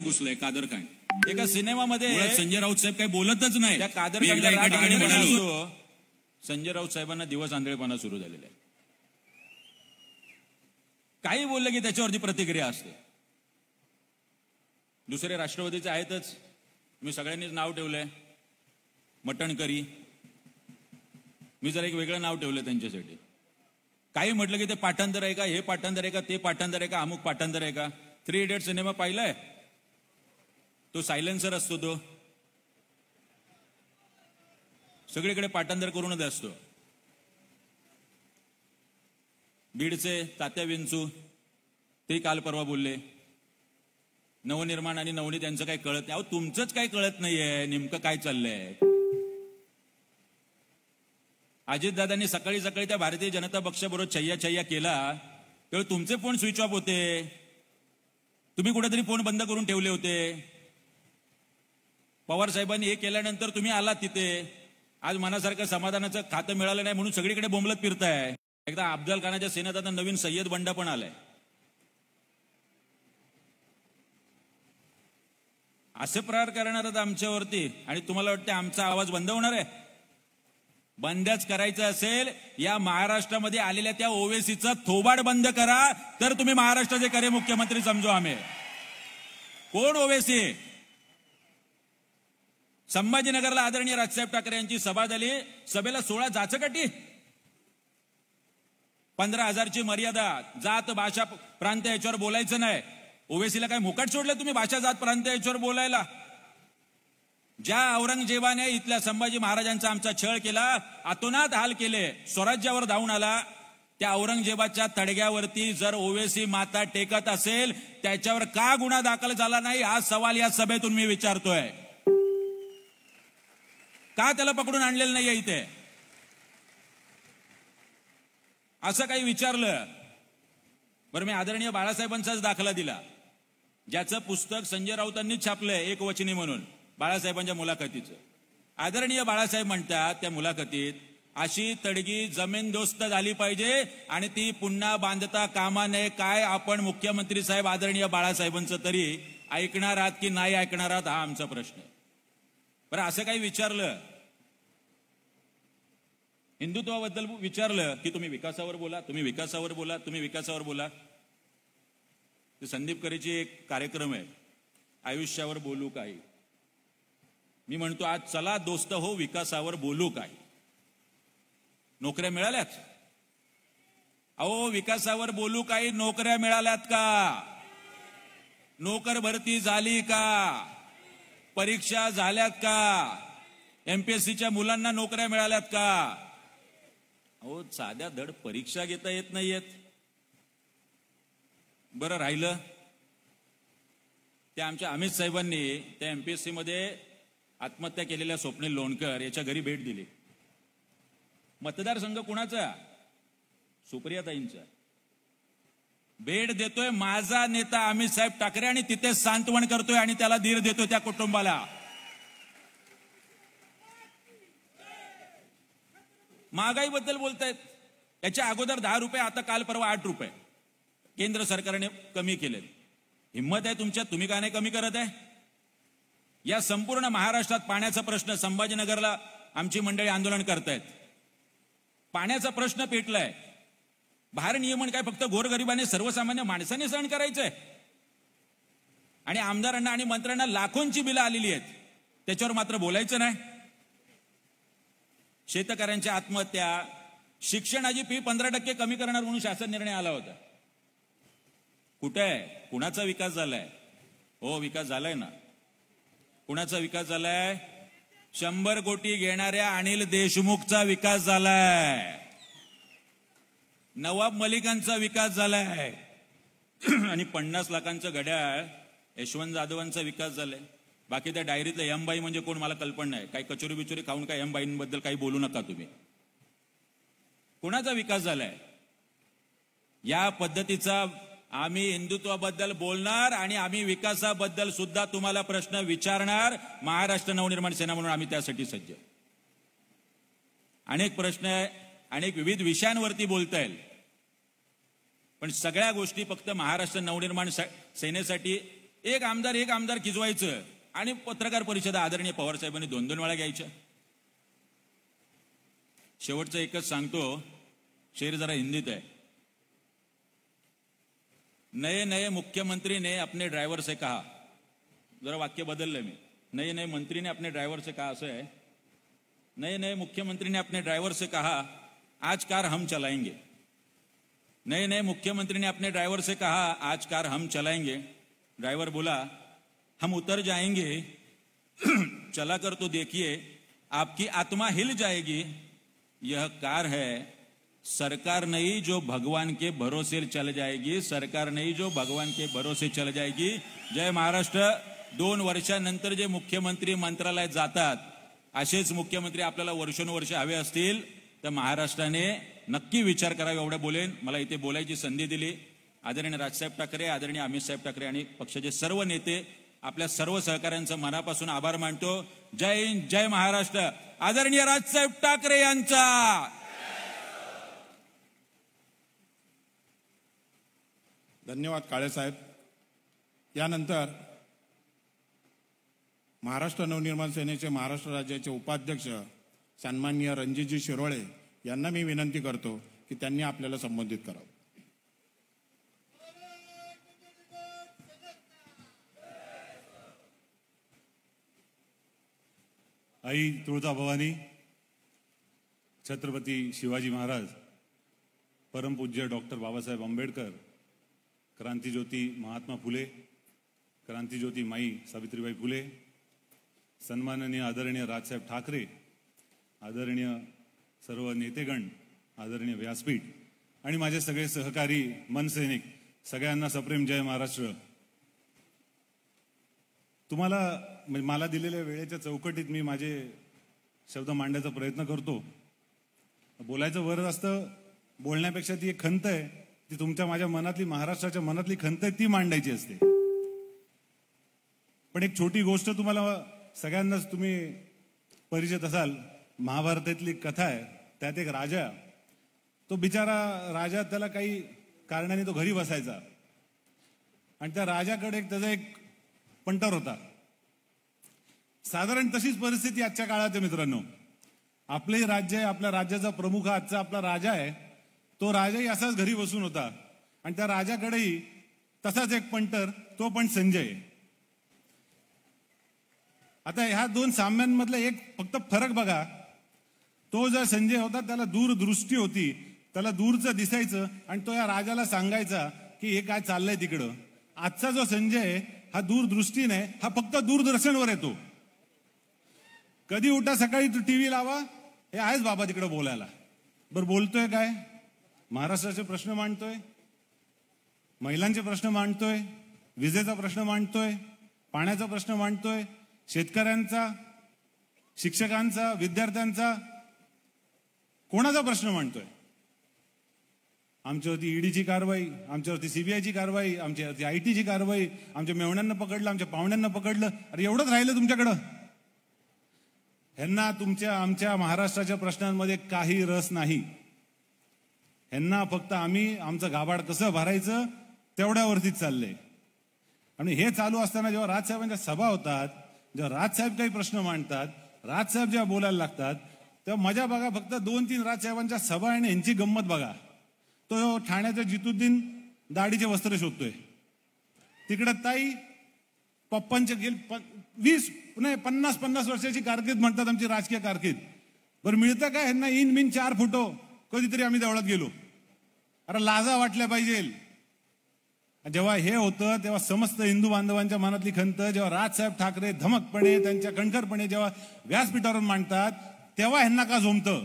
घुसलंय कादर खान एका सिनेमामध्ये संजय राऊत साहेब काही बोलतच नाही. त्या कादर एका ठिकाणी म्हणालो संजय राऊत साहेबांना दिवस आंधळेपणा सुरू झालेला आहे. काही बोललं की त्याच्यावरती प्रतिक्रिया असते. दुसरे राष्ट्रवादीचे आहेतच, मी सगळ्यांनीच नाव ठेवलंय मटण करी. मी जर एक वेगळं नाव ठेवलं त्यांच्यासाठी. काही म्हटलं की ते पाठांतर आहे का, हे पाठांतर आहे का, ते पाठांतर आहे का, अमुक पाठांतर आहे का. 3 इडियट सिनेमा पाहिलाय? तो सायलेन्सर असतो, तो सगळीकडे पाठांतर करूनच असतो. बीडचे तात्या विंचू ते काल परवा बोलले नवनिर्माण आणि नवनीत यांचं काही कळत नाही. अहो तुमचंच काही कळत नाहीये नेमकं काय चाललंय. अजितदादांनी सकाळी सकाळी त्या भारतीय जनता पक्षाबरोबर छय्या छय्या केला तेव्हा तुमचे फोन स्विच ऑफ होते. तुम्ही कुठेतरी फोन बंद करून ठेवले होते. पवार साहेबांनी हे केल्यानंतर तुम्ही आलात तिथे. आज मनासारखं समाधानाचं खातं मिळालं नाही म्हणून सगळीकडे बोंबलत फिरताय. एकदा अफजल खानाच्या सेनेत आता नवीन सय्यद बंडा पण आलाय. असे प्रहार करणार आहेत आमच्यावरती आणि तुम्हाला वाटतं आमचा आवाज बंद होणार आहे? बंदच करायचं असेल या महाराष्ट्रामध्ये आलेल्या त्या ओवेसीचा थोबाड बंद करा, तर तुम्ही महाराष्ट्राचे खरे मुख्यमंत्री समजू आम्ही. कोण ओवेसी? संभाजीनगरला आदरणीय राजसाहेब ठाकरे यांची सभा झाली. सभेला 16 जाचकाठी, 15,000ची मर्यादा, जात भाषा प्रांत याच्यावर बोलायचं नाही. ओवेसीला काय मुकाट सोडलं तुम्ही भाषा जात प्रांत याच्यावर बोलायला? ज्या औरंगजेबाने इथल्या संभाजी महाराजांचा आमचा छळ केला, अतोनात हाल केले, स्वराज्यावर धावून आला, त्या औरंगजेबाच्या तडग्यावरती जर ओवेसी माता टेकत असेल त्याच्यावर का गुन्हा दाखल झाला नाही हा सवाल या सभेतून मी विचारतोय. का त्याला पकडून आणलेलं नाहीये इथे? असं काही विचारलं. बरं, मी आदरणीय बाळासाहेबांचाच दाखला दिला, ज्याचं पुस्तक संजय राऊतांनीच छापलंय एकवचनी म्हणून, बाळासाहेबांच्या मुलाखतीचं. आदरणीय बाळासाहेब म्हणतात त्या मुलाखतीत, अशी तडगी जमीनदोस्त झाली पाहिजे आणि ती पुन्हा बांधता कामा नये. काय आपण मुख्यमंत्री साहेब आदरणीय बाळासाहेबांचं तरी ऐकणार आहात की नाही ऐकणार आहात हा आमचा प्रश्न आहे. बरं, असं काही विचारलं, हिंदुत्वाबद्दल विचारलं की तुम्ही विकासावर बोला, तुम्ही विकासावर बोला, तुम्ही विकासावर बोला. ते संदीप करेची एक कार्यक्रम आहे, आयुष्यावर बोलू काही. मी म्हणतो आज चला दोस्त हो विकासावर बोलू काही. नोकऱ्या मिळाल्यात? अहो विकासावर बोलू काही. नोकऱ्या मिळाल्यात का? नोकर भरती झाली का? परीक्षा झाल्यात का? एमपीएससीच्या मुलांना नोकऱ्या मिळाल्यात का? अहो साध्या धड परीक्षा घेता येत नाहीयेत. बरं राहिलं त्या आमच्या अमित साहेबांनी त्या एमपीएससी मध्ये आत्महत्या केलेल्या स्वप्नील लोणकर याच्या घरी भेट दिली. मतदारसंघ कुणाचा? सुप्रियाताईंचा. भेट देतोय माझा नेता अमित साहेब ठाकरे आणि तिथे सांत्वन करतोय आणि त्याला धीर देतोय त्या कुटुंबाला. महागाईबद्दल बोलतायत. याच्या अगोदर 10 रुपये, आता काल परवा 8 रुपये केंद्र सरकारने कमी केले. हिंमत आहे तुमच्यात, तुम्ही का नाही कमी करत आहे? या संपूर्ण महाराष्ट्रात पाण्याचा प्रश्न, संभाजीनगरला आमची मंडळी आंदोलन करतायत. पाण्याचा प्रश्न पेटलाय. भारनियमन काय फक्त गोरगरिबाने सर्वसामान्य माणसाने सहन करायचंय? आणि आमदारांना आणि मंत्र्यांना लाखोंची बिलं आलेली आहेत, त्याच्यावर मात्र बोलायचं नाही. शेतकऱ्यांच्या आत्महत्या, शिक्षणाची फी 15% कमी करणार म्हणून शासन निर्णय आला होता. कुठे आहे? कुणाचा विकास झालाय? हो विकास झालाय ना. कुणाचा विकास झालाय? 100 कोटी घेणाऱ्या अनिल देशमुखचा विकास झालाय. नवाब मलिकांचा विकास झालाय. आणि 50 लाखांचं घड्याळ यशवंत जाधवांचा विकास झालाय. बाकी त्या डायरीतलं एमबाई म्हणजे कोण मला कल्पना नाही. काही कचोरी बिचोरी खाऊन काय एमबाईंबद्दल काही बोलू नका तुम्ही. कुणाचा विकास झालाय? या पद्धतीचा आम्ही हिंदुत्वाबद्दल बोलणार आणि आम्ही विकासाबद्दल सुद्धा तुम्हाला प्रश्न विचारणार. महाराष्ट्र नवनिर्माण सेना म्हणून आम्ही त्यासाठी सज्ज. अनेक प्रश्न, अनेक विविध विषयांवरती बोलता येईल, पण सगळ्या गोष्टी फक्त महाराष्ट्र नवनिर्माण सेनेसाठी एक आमदार खिजवायचं आणि पत्रकार परिषदा आदरणीय पवार साहेबांनी 2-2 वेळा घ्यायच्या. शेवटचं एकच सांगतो, शेर जरा हिंदीत आहे. नए नए मुख्यमंत्री ने अपने ड्राइवर से कहा, जरा वाक्य बदललंय मी, नए नए मंत्री ने अपने ड्राइवर से कहा असं आहे. नए नए मुख्यमंत्री ने अपने ड्राइवर से कहा आज कार हम चलाएंगे. नए नए मुख्यमंत्री ने अपने ड्राइवर से कहा आज कार हम चलाएंगे. ड्राइवर बोला हम उतर जाएंगे, चलाकर तो देखिए आपकी आत्मा हिल जाएगी. यह कार है, सरकार नहीं जो भगवान के भरोसे चल जाएगी, सरकार नहीं जो भगवान के भरोसे चल जाएगी. जय महाराष्ट्र. 2 वर्षानंतर जे मुख्यमंत्री मंत्रालयात जातात, असेच मुख्यमंत्री आपल्याला वर्षानुवर्ष हवे असतील तर महाराष्ट्राने नक्की विचार करावा. एवढं बोलेन. मला इथे बोलायची संधी दिली आदरणीय राजसाहेब ठाकरे, आदरणीय अमित साहेब ठाकरे आणि पक्षाचे सर्व नेते, आपल्या सर्व सहकाऱ्यांचं मनापासून आभार मानतो. जय हिंद, जय महाराष्ट्र. आदरणीय राजसाहेब ठाकरे यांचा. धन्यवाद काळे साहेब. यानंतर महाराष्ट्र नवनिर्माण सेनेचे महाराष्ट्र राज्याचे उपाध्यक्ष सन्माननीय रणजितजी शिरोळे यांना मी विनंती करतो की त्यांनी आपल्याला संबोधित करावं. आई तुळजाभवानी, छत्रपती शिवाजी महाराज, परमपूज्य डॉक्टर बाबासाहेब आंबेडकर, क्रांतिज्योती महात्मा फुले, क्रांतिज्योती माई सावित्रीबाई फुले, सन्माननीय आदरणीय राजसाहेब ठाकरे, आदरणीय सर्व नेतेगण, आदरणीय व्यासपीठ आणि माझे सगळे सहकारी मनसैनिक, सगळ्यांना सप्रेम जय महाराष्ट्र. तुम्हाला मला दिलेल्या वेळेच्या चौकटीत मी माझे शब्द मांडण्याचा प्रयत्न करतो. बोलायचं बरं असतं, बोलण्यापेक्षा ती एक खंत आहे, ती तुमच्या माझ्या मनातली, महाराष्ट्राच्या मनातली खंत आहे, ती मांडायची असते. पण एक छोटी गोष्ट तुम्हाला सगळ्यांनाच तुम्ही परिचित असाल. महाभारतातली कथा आहे, त्यात एक राजा, तो बिचारा राजा, त्याला काही कारणाने तो घरी बसायचा आणि त्या राजाकडे त्याचा एक पंटर होता. साधारण तशीच परिस्थिती आजच्या काळात आहे मित्रांनो. आपलंही राज्य आहे, आपल्या राज्याचा प्रमुख आजचा आपला राजा आहे, तो राजाही असाच घरी बसून होता आणि त्या राजाकडेही तसाच एक पंटर, तो पण संजय. आता ह्या 2 साम्यांमधला एक फक्त फरक बघा. तो जो संजय होता त्याला दूरदृष्टी होती, त्याला दूरचं दिसायचं आणि तो या राजाला सांगायचा की हे काय चाललंय तिकडं. आजचा जो संजय हा दूरदृष्टी नाही, हा फक्त दूरदर्शनवर येतो. कधी उठा, सकाळी टीव्ही लावा, हे आहेच बाबा तिकडे बोलायला. बरं बोलतोय काय? महाराष्ट्राचे प्रश्न मांडतोय, महिलांचे प्रश्न मांडतोय, विजेचा प्रश्न मांडतोय, पाण्याचा प्रश्न मांडतोय, शेतकऱ्यांचा, शिक्षकांचा, विद्यार्थ्यांचा, कोणाचा प्रश्न मांडतोय? आमच्यावरती ईडीची कारवाई, आमच्यावरती सीबीआयची कारवाई, आमच्यावरती आयटीची कारवाई, आमच्या मेवण्यांना पकडलं, आमच्या पाहुण्यांना पकडलं. अरे एवढंच राहिलं तुमच्याकडं? ह्यांना तुमच्या आमच्या महाराष्ट्राच्या प्रश्नांमध्ये काही रस नाही. ह्यांना फक्त आम्ही आमचं गाभाड कसं भरायचं तेवढ्यावरतीच चाललंय. आणि हे चालू असताना जेव्हा राजसाहेबांच्या सभा होतात, जेव्हा राजसाहेब काही प्रश्न मांडतात, राजसाहेब जेव्हा बोलायला लागतात, तेव्हा मजा बघा. फक्त 2-3 राजसाहेबांच्या सभा आणि यांची गंमत बघा. तो ठाण्याचा जितुद्दीन दाढीचे वस्त्र शोधतोय, तिकडे ताई पप्पांचे 50 वर्षाची कारकीर्द म्हणतात आमची राजकीय कारकीर्द. बरं मिळतं काय ह्यांना? इन बिन 4 फोटो कधीतरी आम्ही देवळात गेलो. अरे लाजा वाटल्या पाहिजे. जेव्हा हे होतं तेव्हा समस्त हिंदू बांधवांच्या मनातली खंत जेव्हा राजसाहेब ठाकरे धमकपणे, त्यांच्या कणखरपणे जेव्हा व्यासपीठावर मांडतात, तेव्हा ह्यांना का झोंबतं?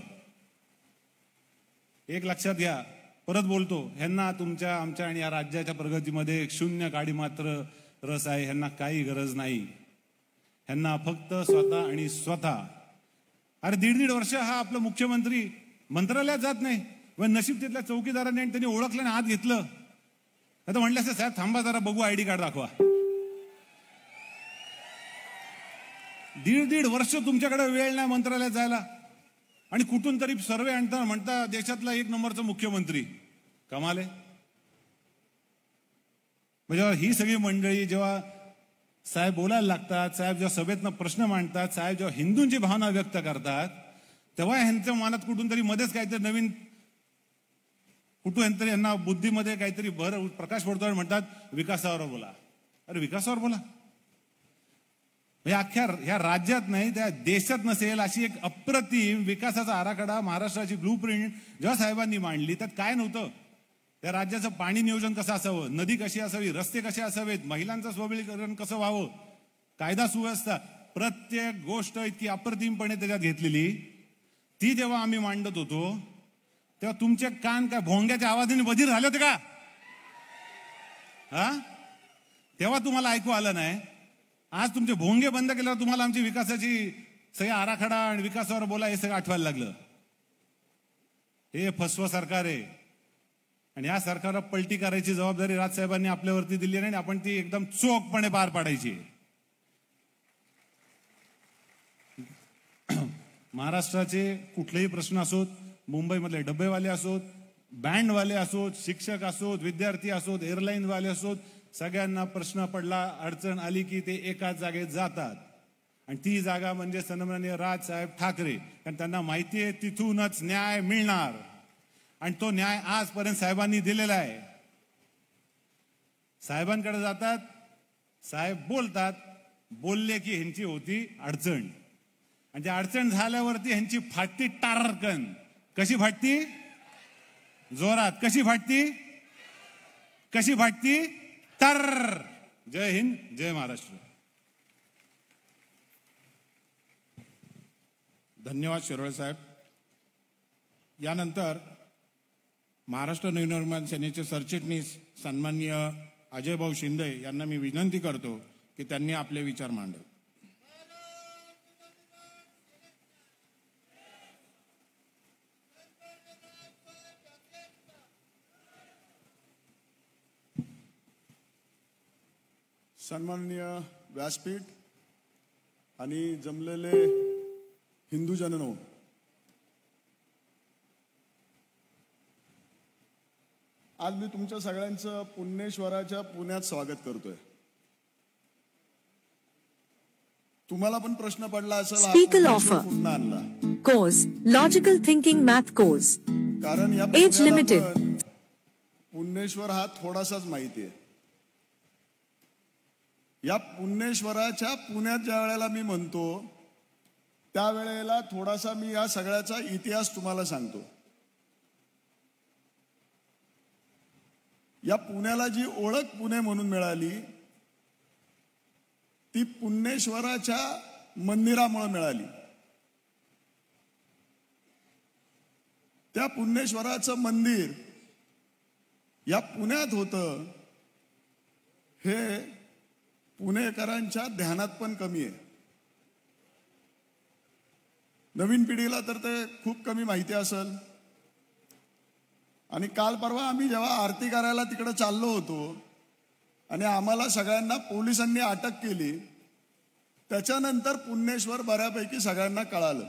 एक लक्षात घ्या, परत बोलतो, ह्यांना तुमच्या, आमच्या आणि या राज्याच्या प्रगतीमध्ये 0 काडी मात्र रस आहे. ह्यांना काही गरज नाही. ह्यांना फक्त स्वतः आणि स्वतः. अरे 1.5 वर्ष हा आपला मुख्यमंत्री मंत्रालयात जात नाही. नशीब तिथल्या चौकीदारांनी आणि त्यांनी ओळखलं आणि आत घेतलं. आता म्हणलं असं, साहेब थांबा जरा बघू, आयडी कार्ड दाखवा. 1.5 वर्ष तुमच्याकडे वेळ नाही मंत्रालयात जायला आणि कुठून तरी सर्वे आणता म्हणता देशातला 1 नंबरचा मुख्यमंत्री. कमाल आहे. म्हणजे ही सगळी मंडळी जेव्हा साहेब बोलायला लागतात, साहेब जेव्हा सभेतनं प्रश्न मांडतात, साहेब जेव्हा हिंदूंची भावना व्यक्त करतात, तेव्हा ह्यांच्या मनात कुठून तरी मध्येच काहीतरी नवीन कुठून तरी यांना बुद्धीमध्ये काहीतरी प्रकाश पडतो आणि म्हणतात विकासावर बोला. अरे विकासावर बोला, अख्ख्या ह्या राज्यात नाही त्या देशात नसेल अशी एक अप्रतिम विकासाचा आराखडा, महाराष्ट्राची ब्लूप्रिंट जेव्हा साहेबांनी मांडली, त्यात काय नव्हतं. त्या राज्याचं पाणी नियोजन कसं असावं, नदी कशी असावी, रस्ते कसे असावेत, महिलांचं सबलीकरण कसं व्हावं, कायदा सुव्यवस्था, प्रत्येक गोष्ट इतकी अप्रतिमपणे त्याच्यात घेतलेली. ती जेव्हा आम्ही मांडत होतो तेव्हा तुमचे कान काय भोंग्याच्या आवाजाने बधीर झाले होते का? हा, तेव्हा तुम्हाला ऐकू आलं नाही. आज तुमचे भोंगे बंद केल्यावर तुम्हाला आमची विकासाची सगळी आराखडा आणि विकासावर बोला हे सगळं आठवायला लागलं. हे फसवं सरकार आहे आणि या सरकारला पलटी करायची जबाबदारी राजसाहेबांनी आपल्यावरती दिली नाही. आपण ती एकदम चोखपणे पार पाडायची. महाराष्ट्राचे कुठलेही प्रश्न असोत, मुंबईमधले डब्बेवाले असोत, बँडवाले असोत, शिक्षक असोत, विद्यार्थी असोत, एअरलाईनवाले असोत, सगळ्यांना प्रश्न पडला, अडचण आली की ते एकाच जागेत जातात. आणि ती जागा म्हणजे सन्माननीय राजसाहेब ठाकरे. कारण त्यांना माहिती आहे तिथूनच न्याय मिळणार आणि तो न्याय आजपर्यंत साहेबांनी दिलेला आहे. साहेबांकडे जातात, साहेब बोलतात, बोलले की ह्यांची होती अडचण आणि त्या अडचण झाल्यावरती ह्यांची फाटती टारकन. कशी फाटती? जोरात. कशी फाटती? कशी फाटती? तर. जय हिंद, जय महाराष्ट्र. धन्यवाद शिरोळे साहेब. यानंतर महाराष्ट्र नवनिर्माण सेनेचे सरचिटणीस सन्माननीय अजयभाऊ शिंदे यांना मी विनंती करतो की त्यांनी आपले विचार मांडावे. सन्माननीय व्यासपीठ आणि जमलेले हिंदू जननो, आज मी तुमच्या सगळ्यांचं पुण्येश्वराच्या पुण्यात स्वागत करतोय. तुम्हाला पण प्रश्न पडला असेल स्पीकर ऑफर पुन्हा आणला course logical thinking math course, कारण या एज लिमिटेड. पुण्येश्वर हा थोडासाच माहिती आहे. या पुण्येश्वराच्या पुण्यात ज्या वेळेला मी म्हणतो त्यावेळेला थोडासा मी या सगळ्याचा इतिहास तुम्हाला सांगतो. या पुण्याला जी ओळख पुणे म्हणून मिळाली ती पुण्येश्वराच्या मंदिरामुळे मिळाली. त्या पुण्येश्वराचं मंदिर या पुण्यात होतं हे पुणेकरांच्या ध्यानात पण कमी आहे. नवीन पिढीला तर ते खूप कमी माहिती असेल. आणि काल परवा आम्ही जेव्हा आरती करायला तिकडे चाललो होतो आणि आम्हाला सगळ्यांना पोलिसांनी अटक केली, त्याच्यानंतर पुण्येश्वर बऱ्यापैकी सगळ्यांना कळालं.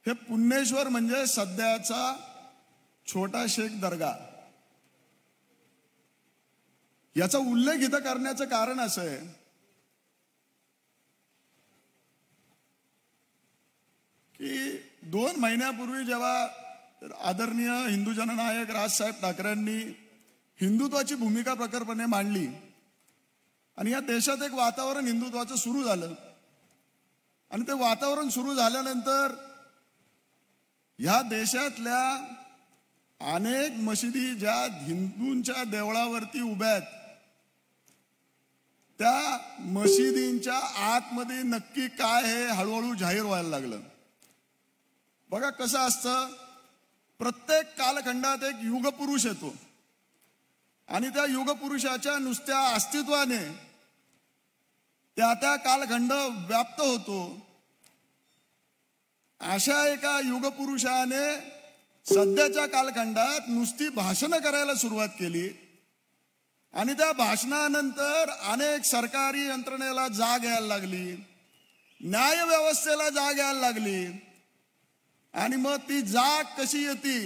हे पुण्येश्वर म्हणजे सध्याचा छोटा शेख दर्गा. याचा उल्लेख इथं करण्याचं कारण असं आहे की 2 महिन्यापूर्वी जेव्हा आदरणीय हिंदू जननायक राजसाहेब ठाकरेंनी हिंदुत्वाची भूमिका प्रखरपणे मांडली आणि या देशात एक वातावरण हिंदुत्वाचं सुरू झालं. आणि ते वातावरण सुरू झाल्यानंतर ह्या देशातल्या अनेक मशिदी ज्या हिंदूंच्या देवळावरती उभ्या आहेत त्या मशिदींच्या आतमध्ये नक्की काय हे हळूहळू जाहीर व्हायला लागलं. बघा कसं असतं, प्रत्येक कालखंडात एक युगपुरुष येतो आणि त्या युगपुरुषाच्या नुसत्या अस्तित्वाने त्या कालखंड व्याप्त होतो. अशा एका युगपुरुषाने सध्याच्या कालखंडात नुसती भाषणं करायला सुरुवात केली आणि त्या भाषणानंतर अनेक सरकारी यंत्रणेला जाग यायला लागली, न्याय व्यवस्थेला जाग यायला लागली. आणि मग ती जाग कशी येते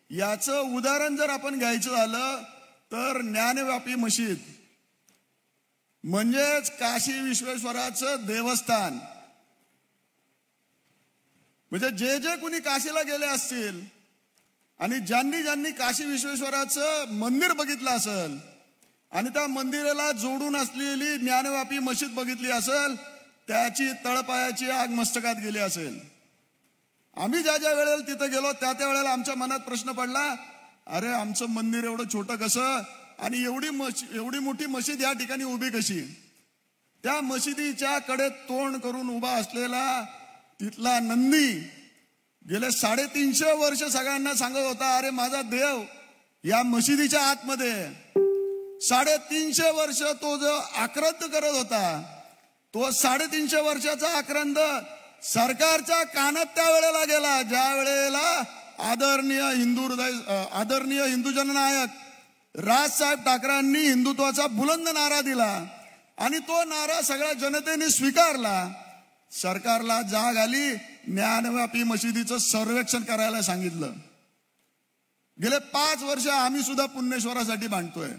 याचं उदाहरण जर आपण घ्यायचं झालं तर ज्ञानव्यापी मशीद. म्हणजेच काशी विश्वेश्वराचं देवस्थान. म्हणजे जे जे कुणी काशीला गेले असतील आणि ज्यांनी ज्यांनी काशी विश्वेश्वराचं मंदिर बघितलं असेल आणि त्या मंदिराला जोडून असलेली ज्ञानव्यापी मशीद बघितली असेल, त्याची तळपायाची आग मस्तकात गेली असेल. आम्ही ज्या ज्या वेळेला तिथे गेलो त्या त्या वेळेला आमच्या मनात प्रश्न पडला, अरे आमचं मंदिर एवढं छोटं कसं आणि एवढी मोठी मशीद या ठिकाणी उभी कशी. त्या मशिदीच्या कडे तोंड करून उभा असलेला तिथला नंदी गेले 350 वर्ष सगळ्यांना सांगत होता, अरे माझा देव या मशिदीच्या आतमध्ये. 350 वर्ष तो जो आक्रंद करत होता, तो 350 वर्षाचा आक्रंद सरकारच्या कानात त्या वेळेला गेला ज्या वेळेला आदरणीय हिंदू जननायक राजसाहेब ठाकरेंनी हिंदुत्वाचा बुलंद नारा दिला आणि तो नारा सगळ्या जनतेने स्वीकारला. सरकारला जाग आली, ज्ञानव्यापी मशिदीचं सर्वेक्षण करायला सांगितलं. गेले 5 वर्ष आम्ही सुद्धा पुण्येश्वरासाठी भांडतोय.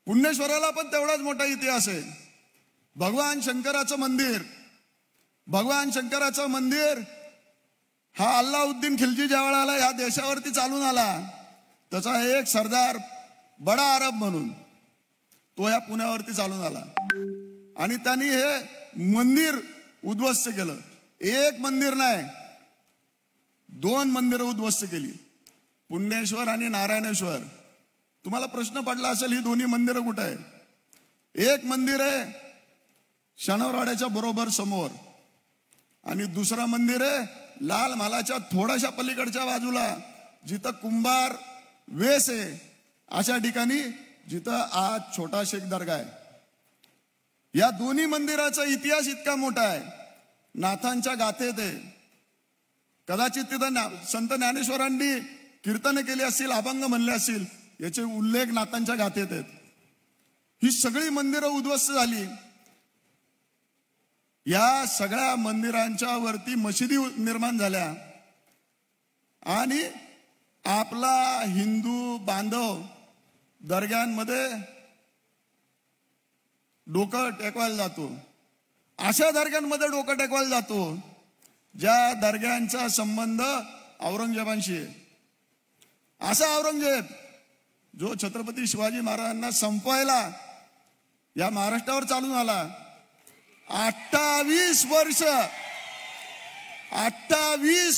पुण्येश्वराला पण तेवढाच मोठा इतिहास आहे. भगवान शंकराचं मंदिर हा अल्लाउद्दीन खिलजी ज्या वेळेला ह्या देशावरती चालून आला, त्याचा एक सरदार बडा अरब म्हणून तो या पुण्यावरती चालून आला आणि त्यांनी हे मंदिर उद्ध्वस्त केलं. एक मंदिर नाही, 2 मंदिरं उद्ध्वस्त केली, पुण्येश्वर आणि नारायणेश्वर. तुम्हाला प्रश्न पडला असेल ही दोन्ही मंदिरं कुठे आहे. एक मंदिर आहे शनिवारवाड्याच्या बरोबर समोर आणि दुसरं मंदिर आहे लाल महालाच्या थोड्याशा पलीकडच्या बाजूला, जिथं कुंभार वेस आहे अशा ठिकाणी, जिथं आज छोटा शेख दर्गा आहे. या दोन्ही मंदिराचा इतिहास इतका मोठा आहे, नाथांच्या गाथेत आहे. कदाचित तिथं संत ज्ञानेश्वरांनी कीर्तन केली असतील, अभंग म्हणले असतील, याचे उल्लेख नाथांच्या गाथेत आहेत. ही सगळी मंदिरं उद्ध्वस्त झाली. या सगळ्या मंदिरांच्या वरती मशिदी निर्माण झाल्या आणि आपला हिंदू बांधव दर्ग्यांमध्ये डोकं टेकवायला जातो. अशा दर्ग्यांमध्ये डोकं टेकवायला जातो ज्या दर्ग्यांचा संबंध औरंगजेबांशी आहे. असा औरंगजेब जो छत्रपती शिवाजी महाराजांना संपवायला या महाराष्ट्रावर चालून आला. 28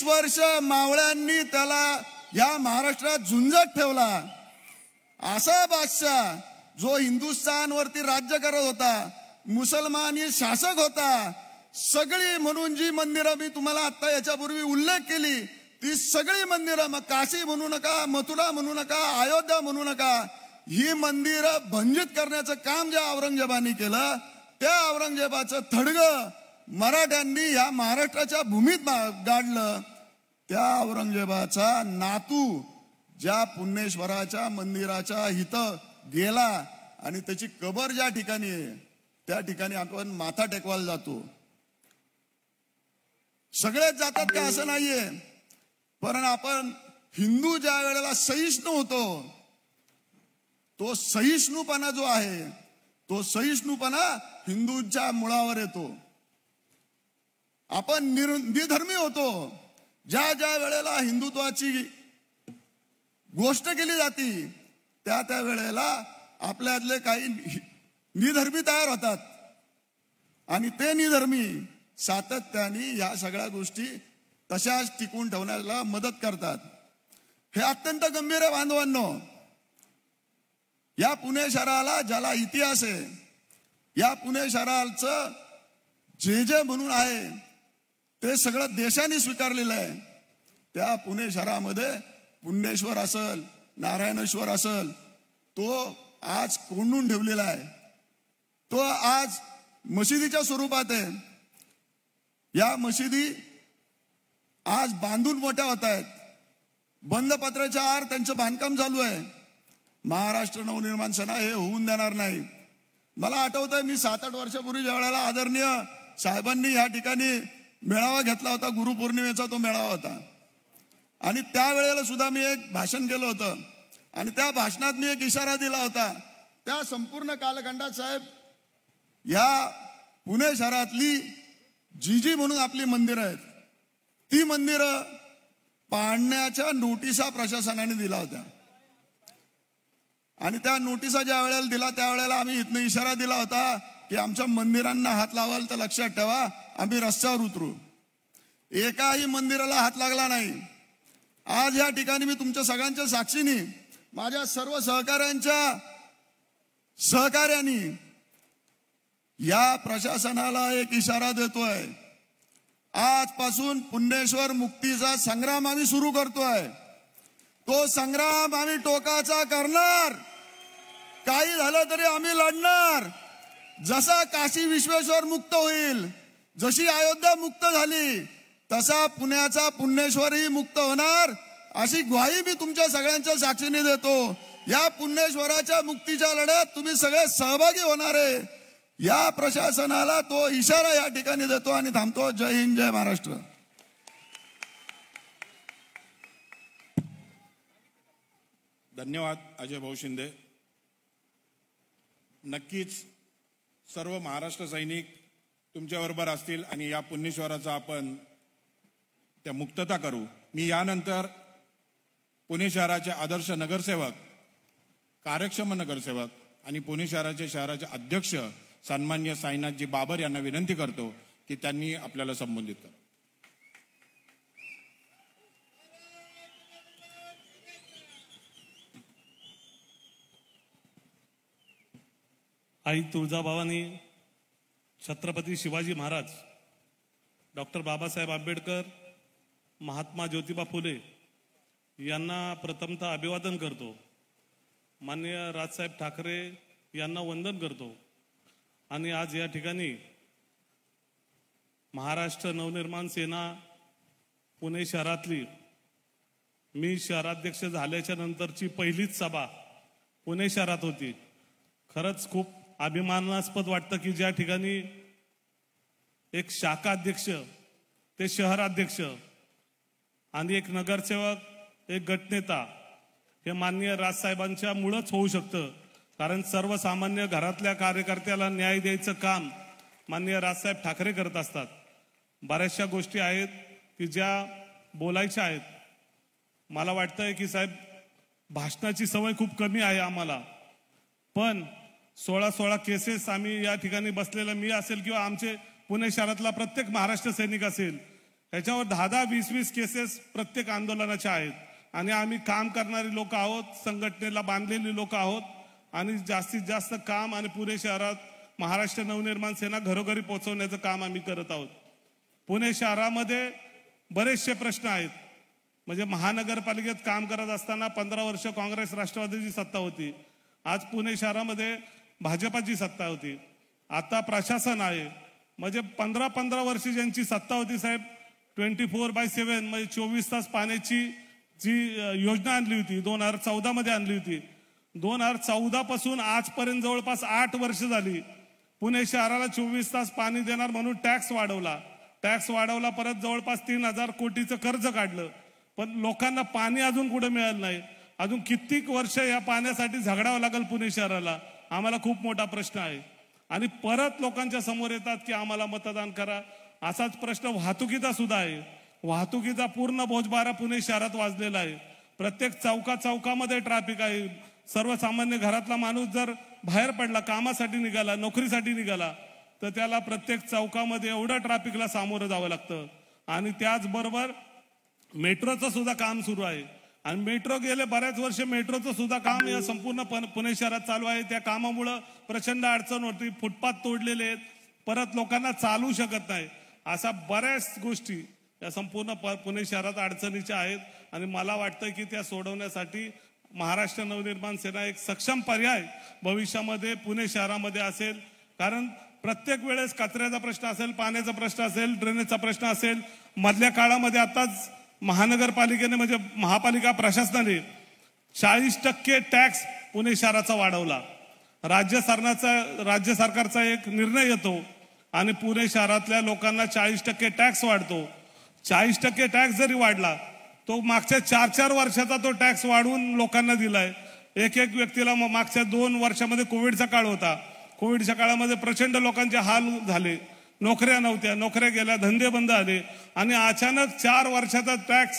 वर्ष मावळ्यांनी त्याला या महाराष्ट्रात झुंजत ठेवला. असा बादशाह जो हिंदुस्थानवरती राज्य करत होता, मुसलमानी शासक होता. सगळी म्हणून जी मंदिरं मी तुम्हाला आता याच्यापूर्वी उल्लेख केली, ती सगळी मंदिरं, मग काशी म्हणू नका, मथुरा म्हणू नका, अयोध्या म्हणू नका, ही मंदिरं भंजित करण्याचं काम ज्या औरंगजेबाने केलं, त्या औरंगजेबाचं थडगं मराठ्यांनी या महाराष्ट्राच्या भूमीत गाडलं. त्या औरंगजेबाचा नातू ज्या पुण्येश्वराच्या मंदिराच्या इथं गेला आणि त्याची कबर ज्या ठिकाणी आहे त्या ठिकाणी आपण माथा टेकवायला जातो. सगळेच जातात का असं नाहीये, पण आपण हिंदू ज्या वेळेला सहिष्णू होतो, तो सहिष्णूपणा जो आहे, तो सहिष्णूपणा हिंदूंच्या मुळावर येतो. आपण निधर्मी होतो. ज्या ज्या वेळेला हिंदुत्वाची गोष्ट केली जाते त्या त्या वेळेला आपल्यातले काही निधर्मी तयार होतात आणि ते निधर्मी सातत्याने या सगळ्या गोष्टी तशाच टिकून ठेवण्याला मदत करतात. हे अत्यंत गंभीर आहे बांधवांनो. या पुणे शहराला ज्याला इतिहास आहे, या पुणे शहराचं जे जे म्हणून आहे ते सगळं देशाने स्वीकारलेलं आहे. त्या पुणे शहरामध्ये पुण्येश्वर असेल, नारायणेश्वर असेल, तो आज कोंडून ठेवलेला आहे. तो आज मशिदीच्या स्वरूपात आहे. या मशिदी आज बांधून मोठ्या होत आहेत. बंद पत्राच्या आड त्यांचं बांधकाम चालू आहे. महाराष्ट्र नवनिर्माण सेना हे होऊन देणार नाही. मला आठवत आहे, मी 7-8 वर्षापूर्वी ज्या वेळेला आदरणीय साहेबांनी या ठिकाणी मेळावा घेतला होता, गुरुपौर्णिमेचा तो मेळावा होता, आणि त्यावेळेला सुद्धा मी एक भाषण केलं होतं आणि त्या भाषणात मी एक इशारा दिला होता त्या संपूर्ण कालखंडात साहेब या पुणे शहरातली जी म्हणून आपली मंदिरं आहेत, ती मंदिरं पाडण्याच्या नोटिसा प्रशासनाने दिल्या होत्या. आणि त्या नोटिसा ज्या वेळेला दिला त्यावेळेला आम्ही इथनं इशारा दिला होता की आमच्या मंदिरांना हात लावाल तर लक्षात ठेवा, आम्ही रस्त्यावर उतरू. एकाही मंदिराला हात लागला नाही. आज या ठिकाणी मी तुमच्या सगळ्यांच्या साक्षीने, माझ्या सर्व सहकाऱ्यांच्या सहकार्याने या प्रशासनाला एक इशारा देतोय. आजपासून पुण्येश्वर मुक्तीचा संग्राम आम्ही सुरू करतोय. तो संग्राम आम्ही टोकाचा करणार. काही झालं तरी आम्ही लढणार. जसा काशी विश्वेश्वर मुक्त होईल, जशी अयोध्या मुक्त झाली, तसा पुण्याचा पुण्येश्वरही मुक्त होणार, अशी ग्वाही मी तुमच्या सगळ्यांच्या साक्षीने देतो. या पुण्येश्वराच्या मुक्तीच्या लढ्यात तुम्ही सगळे सहभागी होणार आहे. या प्रशासनाला तो इशारा या ठिकाणी देतो आणि थांबतो. जय हिंद, जय महाराष्ट्र. धन्यवाद अजय भाऊ शिंदे. नक्कीच सर्व महाराष्ट्र सैनिक तुमच्याबरोबर असतील आणि या पुण्येश्वराचा आपण त्या मुक्तता करू. मी यानंतर पुणे शहराचे आदर्श नगरसेवक, कार्यक्षम नगरसेवक आणि पुणे शहराचे अध्यक्ष सन्माननीय साईनाथजी बाबर यांना विनंती करतो की त्यांनी आपल्याला संबोधित करावं. आई तुळजाभवानी, छत्रपती शिवाजी महाराज, डॉक्टर बाबासाहेब आंबेडकर, महात्मा ज्योतिबा फुले यांना प्रथमतः अभिवादन करतो. माननीय राजसाहेब ठाकरे यांना वंदन करतो. आणि आज या ठिकाणी महाराष्ट्र नवनिर्माण सेना पुणे शहरातली मी शहराध्यक्ष झाल्याच्या नंतरची पहिलीच सभा पुणे शहरात होती. खरंच खूप अभिमानास्पद वाटतं की ज्या ठिकाणी एक शाखाध्यक्ष ते शहराध्यक्ष आणि एक नगरसेवक, एक गटनेता हे माननीय राजसाहेबांच्या मुळेच होऊ शकतं. कारण सर्वसामान्य घरातल्या कार्यकर्त्याला न्याय द्यायचं काम माननीय राजसाहेब ठाकरे करत असतात. बऱ्याचशा गोष्टी आहेत की ज्या बोलायच्या आहेत. मला वाटतंय की साहेब भाषणाची सवय खूप कमी आहे आम्हाला, पण 16 केसेस आम्ही या ठिकाणी बसलेला मी असेल किंवा आमचे पुणे शहरातला प्रत्येक महाराष्ट्र सैनिक असेल, त्याच्यावर 10-10, 20-20 केसेस प्रत्येक आंदोलनाच्या आहेत. आणि आम्ही काम करणारी लोक आहोत, संघटनेला बांधलेली लोक आहोत आणि जास्तीत जास्त काम आणि पुणे शहरात महाराष्ट्र नवनिर्माण सेना घरोघरी पोहोचवण्याचं काम आम्ही करत आहोत. पुणे शहरामध्ये बरेचसे प्रश्न आहेत. म्हणजे महानगरपालिकेत काम करत असताना 15 वर्ष काँग्रेस राष्ट्रवादीची सत्ता होती. आज पुणे शहरामध्ये भाजपाची सत्ता होती. आता प्रशासन आहे. म्हणजे 15 वर्ष ज्यांची सत्ता होती साहेब, 24/7 म्हणजे 24 तास पाण्याची जी योजना आणली होती 2014 मध्ये आणली होती. 2014 पासून आजपर्यंत जवळपास 8 वर्ष झाली. पुणे शहराला 24 तास पाणी देणार म्हणून टॅक्स वाढवला, परत जवळपास 3,000 कोटीचं कर्ज काढलं, पण लोकांना पाणी अजून कुठे मिळालं नाही. अजून कित्येक वर्ष या पाण्यासाठी झगडावं लागेल पुणे शहराला. आम्हाला खूप मोठा प्रश्न आहे. आणि परत लोकांच्या समोर येतात की आम्हाला मतदान करा. असाच प्रश्न वाहतुकीचा सुद्धा आहे. वाहतुकीचा पूर्ण बोजबारा पुणे शहरात वाजलेला आहे. प्रत्येक चौकामध्ये ट्रॅफिक आहे. सर्वसामान्य घरातला माणूस जर बाहेर पडला, कामासाठी निघाला, नोकरीसाठी निघाला, तर त्याला प्रत्येक चौकामध्ये एवढं ट्रॅफिकला सामोरं जावं लागतं. आणि त्याचबरोबर मेट्रोचं सुद्धा काम सुरू आहे. आणि मेट्रो गेले बऱ्याच वर्ष मेट्रोचं सुद्धा काम या संपूर्ण पुणे शहरात चालू आहे. त्या कामामुळं प्रचंड अडचण होती. फुटपाथ तोडलेले आहेत, परत लोकांना चालू शकत नाही. अशा बऱ्याच गोष्टी या संपूर्ण पुणे शहरात अडचणीच्या आहेत. आणि मला वाटतं की त्या सोडवण्यासाठी महाराष्ट्र नवनिर्माण सेना एक सक्षम पर्याय भविष्यामध्ये पुणे शहरामध्ये असेल. कारण प्रत्येक वेळेस कचऱ्याचा प्रश्न असेल, पाण्याचा प्रश्न असेल, ड्रेनेजचा प्रश्न असेल. मधल्या काळामध्ये आताच महानगरपालिकेने म्हणजे महापालिका प्रशासनाने 40% टॅक्स पुणे शहराचा वाढवला. राज्य सरकारचा एक निर्णय येतो आणि पुणे शहरातल्या लोकांना 40% टॅक्स वाढतो. 40% टॅक्स जरी वाढला, तो मागच्या 4 वर्षाचा तो टॅक्स वाढवून लोकांना दिलाय. एक एक व्यक्तीला मागच्या 2 वर्षामध्ये कोविडचा काळ होता. कोविडच्या काळामध्ये प्रचंड लोकांचे हाल झाले. नोकऱ्या नव्हत्या, नोकऱ्या गेल्या, धंदे बंद आले आणि अचानक 4 वर्षाचा टॅक्स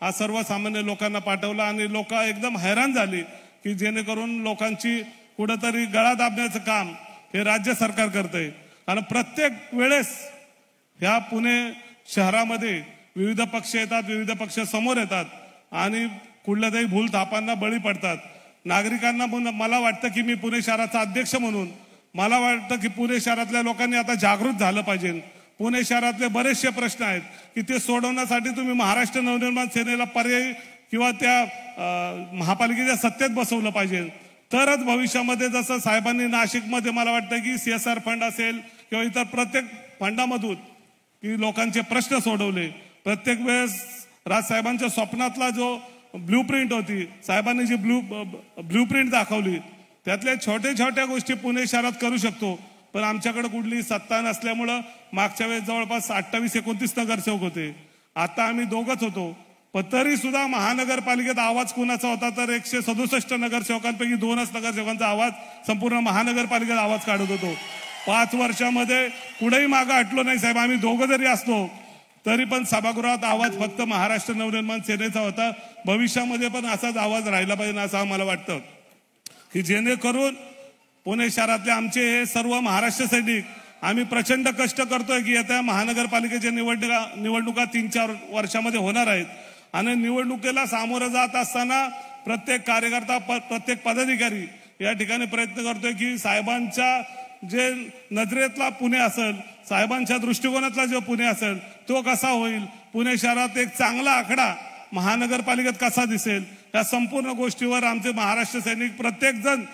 हा सर्वसामान्य लोकांना पाठवला आणि लोक एकदम हैराण झाली की जेणेकरून लोकांची कुठंतरी गळा दाबण्याचं काम हे राज्य सरकार करतंय. आणि प्रत्येक वेळेस ह्या पुणे शहरामध्ये विविध पक्ष येतात, विविध पक्ष समोर येतात आणि कुठल्या तरी भूल थापांना बळी पडतात. नागरिकांना मला वाटतं की मी पुणे शहराचा अध्यक्ष म्हणून मला वाटतं की पुणे शहरातल्या लोकांनी आता जागृत झालं पाहिजे. पुणे शहरातले बरेचसे प्रश्न आहेत की ते सोडवण्यासाठी तुम्ही महाराष्ट्र नवनिर्माण सेनेला पर्यायी किंवा त्या महापालिकेच्या सत्तेत बसवलं पाहिजे. तरच भविष्यामध्ये जसं साहेबांनी नाशिकमध्ये मला वाटतं की CSR फंड असेल किंवा इतर प्रत्येक फंडामधून की लोकांचे प्रश्न सोडवले. प्रत्येक वेळेस राजसाहेबांच्या स्वप्नातला जो ब्ल्यूप्रिंट होती, साहेबांनी जी ब्ल्यूप्रिंट दाखवली त्यातल्या छोट्या छोट्या गोष्टी पुणे शहरात करू शकतो. पण आमच्याकडे कुठली सत्ता नसल्यामुळं मागच्या वेळेस जवळपास 28-29 नगरसेवक होते. आता आम्ही 2च होतो. पण तरी सुद्धा महानगरपालिकेत आवाज कुणाचा होता तर 167 नगरसेवकांपैकी 2च नगरसेवकांचा आवाज संपूर्ण महानगरपालिकेत आवाज काढत होतो. 5 वर्षामध्ये कुठेही मागं हटलो नाही साहेब. आम्ही 2 जरी असलो तरी पण सभागृहात आवाज फक्त महाराष्ट्र नवनिर्माण सेनेचा होता. भविष्यामध्ये पण असाच आवाज राहिला पाहिजे असं आम्हाला वाटतं की जेणेकरून पुणे शहरातले आमचे हे सर्व महाराष्ट्र सैनिक आम्ही प्रचंड कष्ट करतोय की येत्या महानगरपालिकेच्या निवडणुका 3-4 वर्षामध्ये होणार आहेत आणि निवडणुकीला सामोरं जात असताना प्रत्येक कार्यकर्ता प्रत्येक पदाधिकारी या ठिकाणी प्रयत्न करतोय की साहेबांच्या जे नजरेतला पुणे असेल, साहेबांच्या दृष्टिकोनातला जो पुणे असेल तो कसा होईल, पुणे शहरात एक चांगला आकडा महानगरपालिकेत कसा दिसेल, या संपूर्ण गोष्टीवर आमचे महाराष्ट्र सैनिक प्रत्येक जण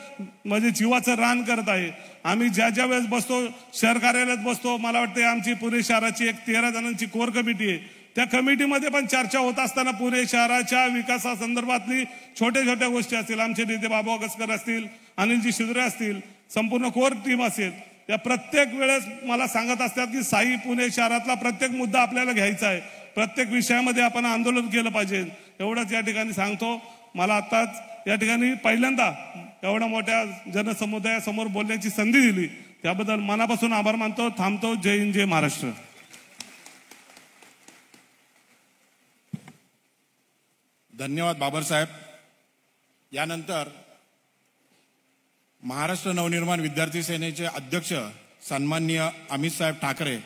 म्हणजे जीवाचं रान करत आहे. आम्ही ज्या वेळेस बसतो शहर कार्यालयात बसतो, मला वाटतं आमची पुणे शहराची एक 13 जणांची कोर कमिटी आहे. त्या कमिटीमध्ये पण चर्चा होत असताना पुणे शहराच्या विकासासंदर्भातली छोट्या छोट्या गोष्टी असतील, आमचे नेते बाबू अगसकर असतील, अनिलजी शिंदे असतील, संपूर्ण कोर टीम असेल, त्या प्रत्येक वेळेस मला सांगत असतात की साई पुणे शहरातला प्रत्येक मुद्दा आपल्याला घ्यायचा आहे, प्रत्येक विषयामध्ये आपण आंदोलन केलं पाहिजे. एवढंच या ठिकाणी सांगतो. मला आताच या ठिकाणी पहिल्यांदा एवढ्या मोठ्या जनसमुदायासमोर बोलण्याची संधी दिली त्याबद्दल मनापासून आभार मानतो. थांबतो. जय हिंद, जय महाराष्ट्र. धन्यवाद बाबरसाहेब. यानंतर महाराष्ट्र नवनिर्माण विद्यार्थी सेनेचे अध्यक्ष सन्माननीय अमित साहेब ठाकरे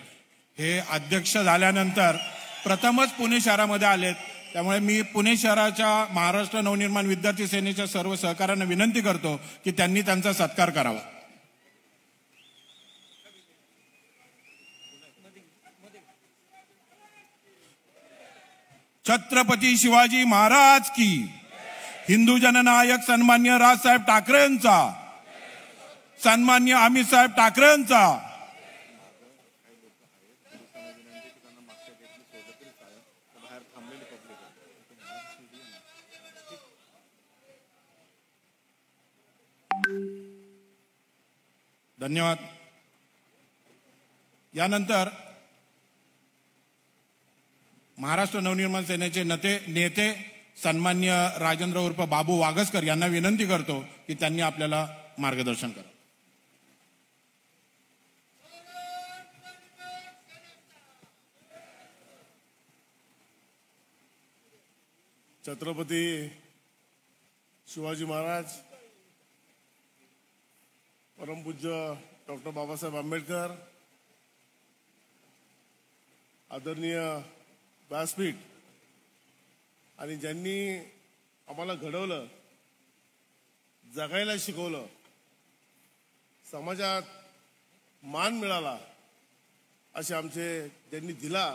हे अध्यक्ष झाल्यानंतर प्रथमच पुणे शहरामध्ये आलेत. त्यामुळे मी पुणे शहराच्या महाराष्ट्र नवनिर्माण विद्यार्थी सेनेच्या सर्व सहकाऱ्यांना विनंती करतो की त्यांनी त्यांचा सत्कार करावा. छत्रपती शिवाजी महाराज की, हिंदू जननायक सन्मान्य राजसाहेब ठाकरे यांचा, सन्मान्य अमित साहेब ठाकरे यांचा. धन्यवाद. यानंतर महाराष्ट्र नवनिर्माण सेनेचे नेते सन्मान्य राजेंद्र उर्फ बाबू वागसकर यांना विनंती करतो की त्यांनी आपल्याला मार्गदर्शन करावं. छत्रपती शिवाजी महाराज, परमपूज्य डॉक्टर बाबासाहेब आंबेडकर, आदरणीय व्यासपीठ आणि ज्यांनी आम्हाला घडवलं, जगायला शिकवलं, समाजात मान मिळाला असे आमचे ज्यांनी दिला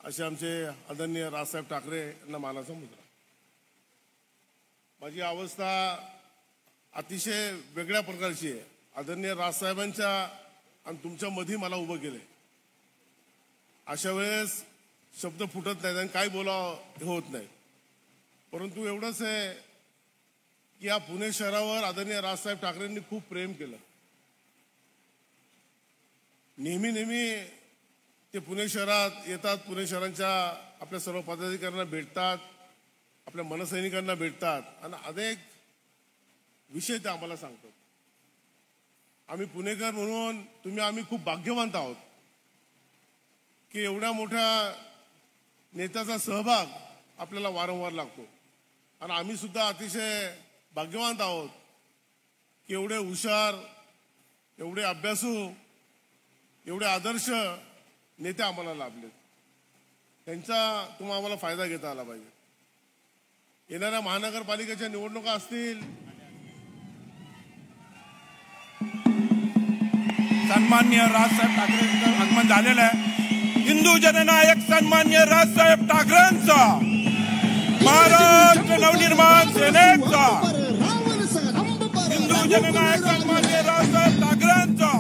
असे आमचे आदरणीय राजसाहेब ठाकरे यांना मानाचा मुद्रा. माझी अवस्था अतिशय वेगळ्या प्रकारची आहे. आदरणीय राजसाहेबांच्या आणि तुमच्या मध्ये मला उभं केलंय. अशा वेळेस शब्द फुटत नाहीत आणि काय बोलावं हे होत नाही. परंतु एवढंच आहे की या पुणे शहरावर आदरणीय राजसाहेब ठाकरेंनी खूप प्रेम केलं. नेहमी नेहमी ते पुणे शहरात येतात, पुणे शहरांच्या आपल्या सर्व पदाधिकाऱ्यांना भेटतात, आपल्या मनसैनिकांना भेटतात आणि अनेक विषय ते आम्हाला सांगतात. आम्ही पुणेकर म्हणून आम्ही खूप भाग्यवान आहोत की एवढ्या मोठ्या नेत्याचा सहभाग आपल्याला वारंवार लागतो. आणि आम्ही सुद्धा अतिशय भाग्यवान आहोत की एवढे हुशार, एवढे अभ्यासू, एवढे आदर्श नेते आम्हाला लाभलेत. त्यांचा आम्हाला फायदा घेता आला पाहिजे. येणाऱ्या महानगरपालिकेच्या निवडणुका असतील, सन्मान्य राजसाहेब ठाकरेंचं आगमन झालेलं आहे. हिंदू जननायक सन्मान्य राजसाहेब ठाकरेंचा, महाराष्ट्र नवनिर्माण सेनेचा, हिंदू जननायक सन्मान्य राजसाहेब ठाकरेंचा.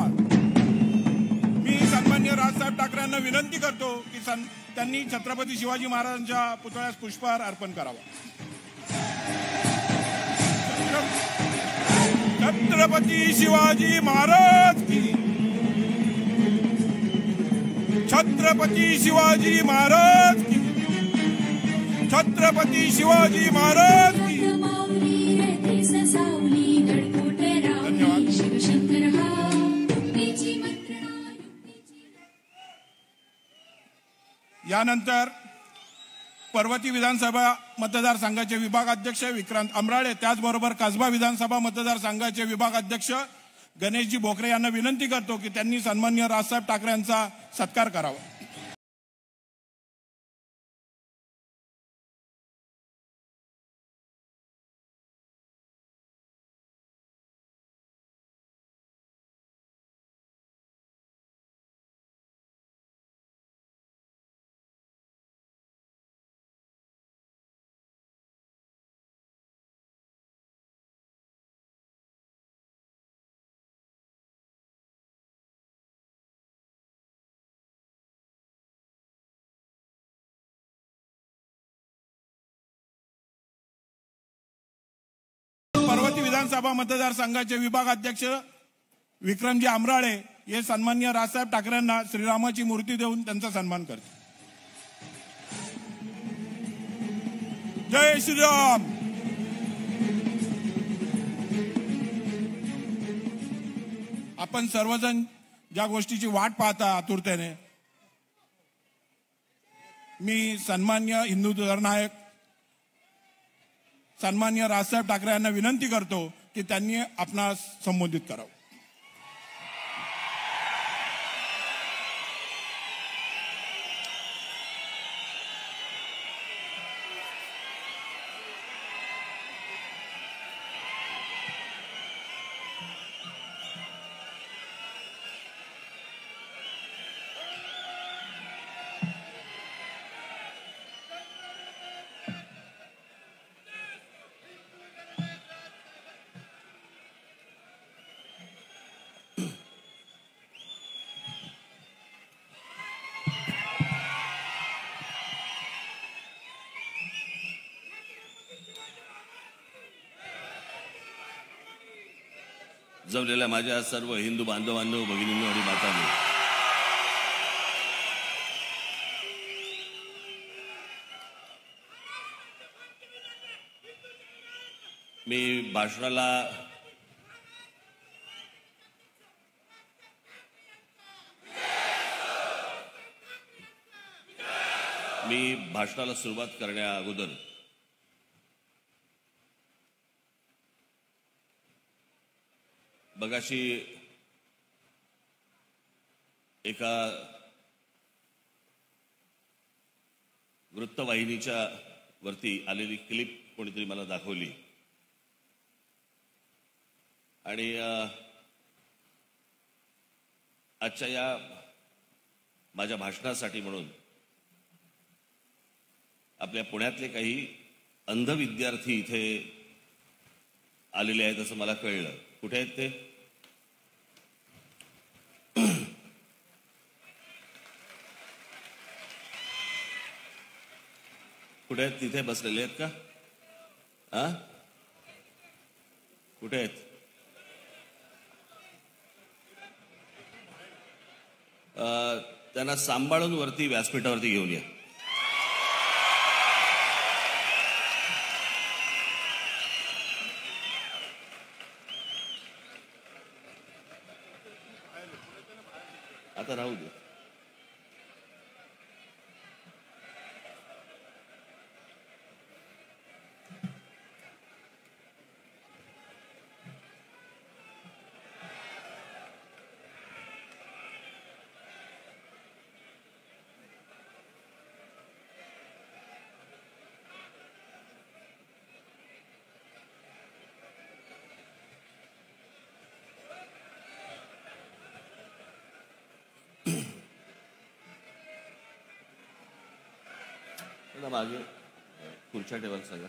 मी सन्मान्य राजसाहेब ठाकरेंना विनंती करतो की त्यांनी छत्रपती शिवाजी महाराजांच्या पुतळ्यास पुष्पहार अर्पण करावा. छत्रपती शिवाजी महाराज की, छत्रपती शिवाजी महाराज की, छत्रपती शिवाजी महाराज की. धन्यवाद. यानंतर पर्वती विधानसभा मतदारसंघाचे विभागाध्यक्ष विक्रांत अमराळे, त्याचबरोबर कसबा विधानसभा मतदारसंघाचे विभागाध्यक्ष गणेशजी भोकरे यांना विनंती करतो की त्यांनी सन्मान्य राजसाहेब ठाकरेंचा सत्कार करावा. पर्वती विधानसभा मतदारसंघाचे विभागाध्यक्ष विक्रमजी अमराळे हे सन्मान्य राजसाहेब ठाकरेंना श्रीरामाची मूर्ती देऊन त्यांचा सन्मान करते. जय श्रीराम. आपण सर्वजण ज्या गोष्टीची वाट पाहता आतुरतेने, मी सन्मान्य हिंदू जननायक सन्मान्य राजसाहेब ठाकरे यांना विनंती करतो की त्यांनी आपणास संबोधित करावं. जमलेल्या माझ्या सर्व हिंदू बांधवांनो, भगिनींनो आणि मातांनो, मी भाषणाला सुरुवात करण्या अगोदर बघाशी एका वृत्तवाहिनीच्या वरती आलेली क्लिप कोणीतरी मला दाखवली आणि आजच्या या माझ्या भाषणासाठी म्हणून आपल्या पुण्यातले काही अंध विद्यार्थी इथे आलेले आहेत असं मला कळलं. कुठे आहेत ते? कुठे आहेत? तिथे बसलेले आहेत का? कुठे आहेत? त्यांना सांभाळून वरती व्यासपीठावरती घेऊन या. आता राहू दे. मागे खुर्च्या ठेवायला सांगा.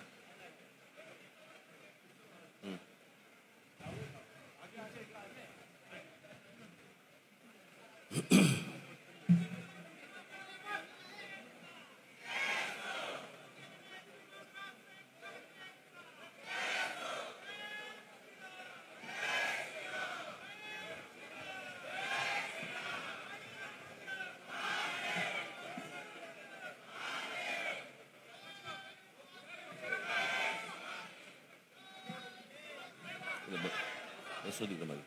बसू दे मला.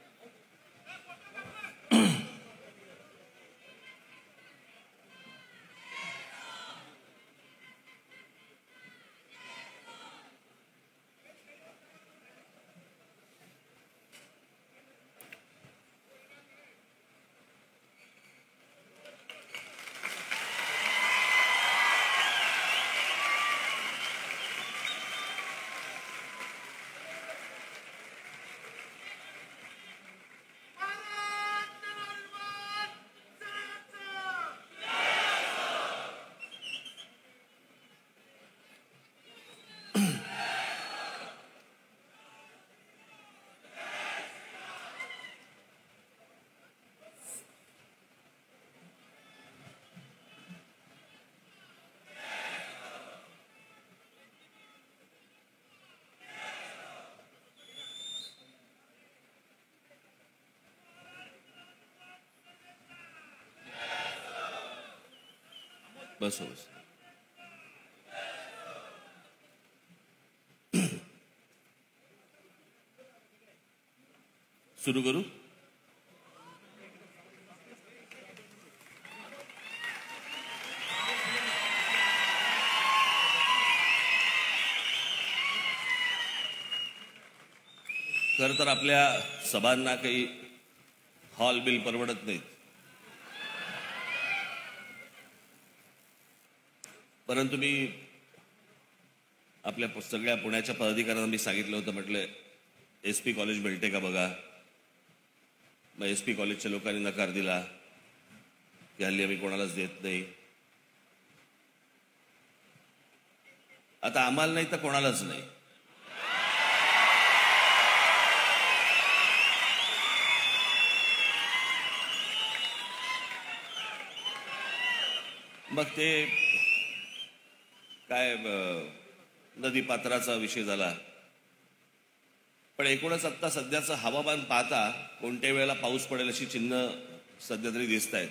बस बस. सुरू करू. खरं तर आपल्या सभांना काही हॉल बिल परवडत नाहीत, परंतु मी आपल्या सगळ्या पुण्याच्या पदाधिकाऱ्यांना मी सांगितलं होतं, म्हटलं SP कॉलेज मिळते का बघा. मग SP कॉलेजच्या लोकांनी नकार दिला की हल्ली आम्ही कोणालाच देत नाही. आता आम्हाला नाही तर कोणालाच नाही. मग ते काय नदी पात्राचा विषय झाला, पण एकूणच आता सध्याचं हवामान पाहता कोणत्या वेळेला पाऊस पडेल अशी चिन्ह सध्या तरी दिसत आहेत.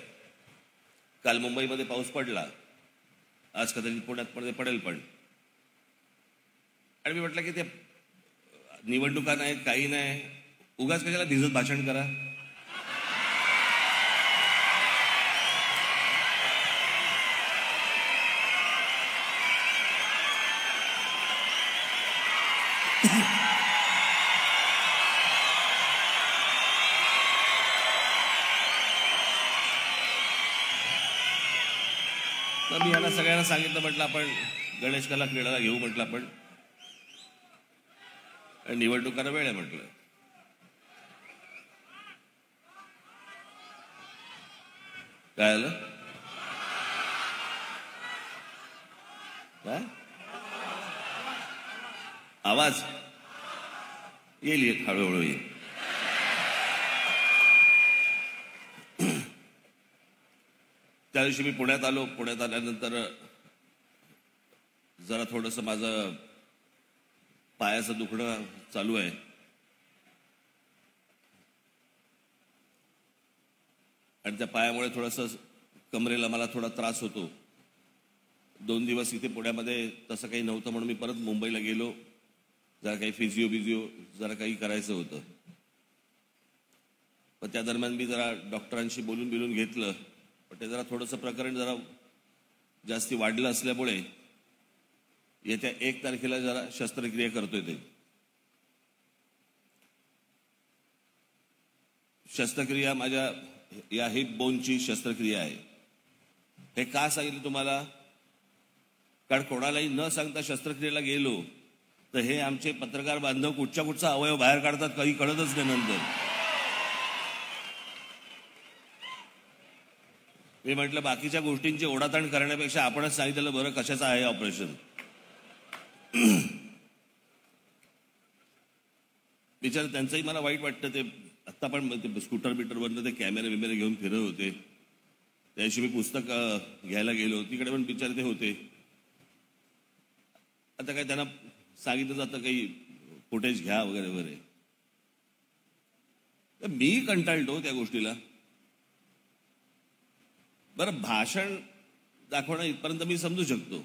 काल मुंबईमध्ये पाऊस पडला, आज कदाचित पुण्यात पडेल पण. आणि मी म्हटलं की ते निवडणुका नाहीत, काही नाही, उगाच कशाला भिजत भाषण करा. मी यांना सगळ्यांना सांगितलं, म्हटलं आपण गणेश कला क्रीडाला घेऊ, म्हटलं आपण निवडणुकांना वेळ आहे म्हटलं. काय आलं काय आवाज येईल, हळूहळू येईल. त्या दिवशी मी पुण्यात आलो. पुण्यात आल्यानंतर जरा थोडंसं माझं पायाचं दुखणं चालू आहे. आणि त्या पायामुळे थोडंसं कमरेला मला थोडा त्रास होतो. 2 दिवस इथे पुण्यामध्ये तसं काही नव्हतं म्हणून मी परत मुंबईला गेलो. जरा काही फिजिओ जरा काही करायचं होतं. पण त्या दरम्यान मी जरा डॉक्टरांशी बोलून घेतलं, पण ते जरा थोडंसं प्रकरण जरा जास्ती वाढलं असल्यामुळे येत्या 1 तारखेला जरा शस्त्रक्रिया करतोय. ते शस्त्रक्रिया माझ्या या हिप बोनची शस्त्रक्रिया आहे. हे का सांगितलं तुम्हाला? कारण कोणालाही न सांगता शस्त्रक्रियेला गेलो तर हे आमचे पत्रकार बांधव कुठचा अवयव बाहेर काढतात काही कळतच नाही. नंतर मी म्हटलं बाकीच्या गोष्टींची ओढाताण करण्यापेक्षा आपणच सांगितलं बरं कशाचं आहे ऑपरेशन. बिचार त्यांचंही मला वाईट वाटतं. ते आत्ता पण स्कूटर बिटरवरनं ते कॅमेरे घेऊन फिरत होते. त्याशी मी पुस्तक घ्यायला गेलो, तिकडे पण बिचारे ते होते. आता काय त्यांना सांगितलं जातं काही फुटेज घ्या वगैरे वगैरे. तर मी कंटाळतो त्या गोष्टीला. बरं, भाषण दाखवणं इथपर्यंत मी समजू शकतो.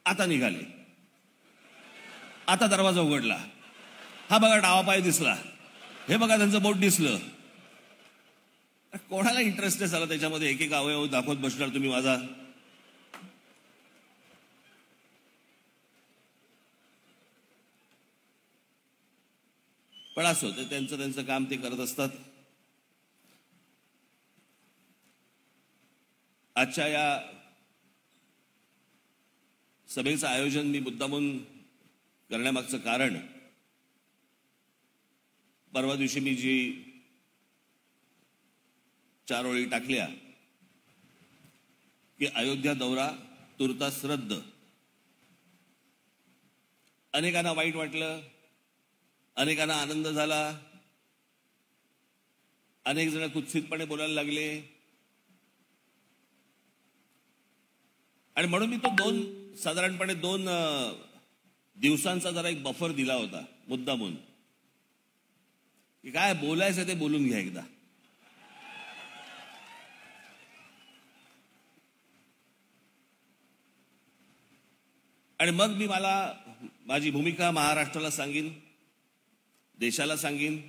आता निघाले, आता दरवाजा उघडला, हा बघा डावा पाय दिसला, हे बघा त्यांचं बोट दिसलं. कोणाला इंटरेस्ट झाला त्याच्यामध्ये? एक अवयव दाखवत बसणार तुम्ही माझा? पण असो, ते त्यांचं काम ते करत असतात. आजच्या या सभेचं आयोजन मी मुद्दामून करण्यामागचं कारण, परवा दिवशी मी जी 4 ओळी टाकल्या की अयोध्या दौरा तुर्तास रद्द, अनेकांना वाईट वाटलं, अनेकांना आनंद झाला, अनेक जण कुत्सितपणे बोलायला लागले. आणि म्हणून मी तो साधारणपणे 2 दिवसांचा जरा एक बफर दिला होता मुद्दामून, की काय बोलायचं ते बोलून घ्या एकदा. आणि मग मी माझी भूमिका महाराष्ट्राला सांगीन, देशाला सांगीन.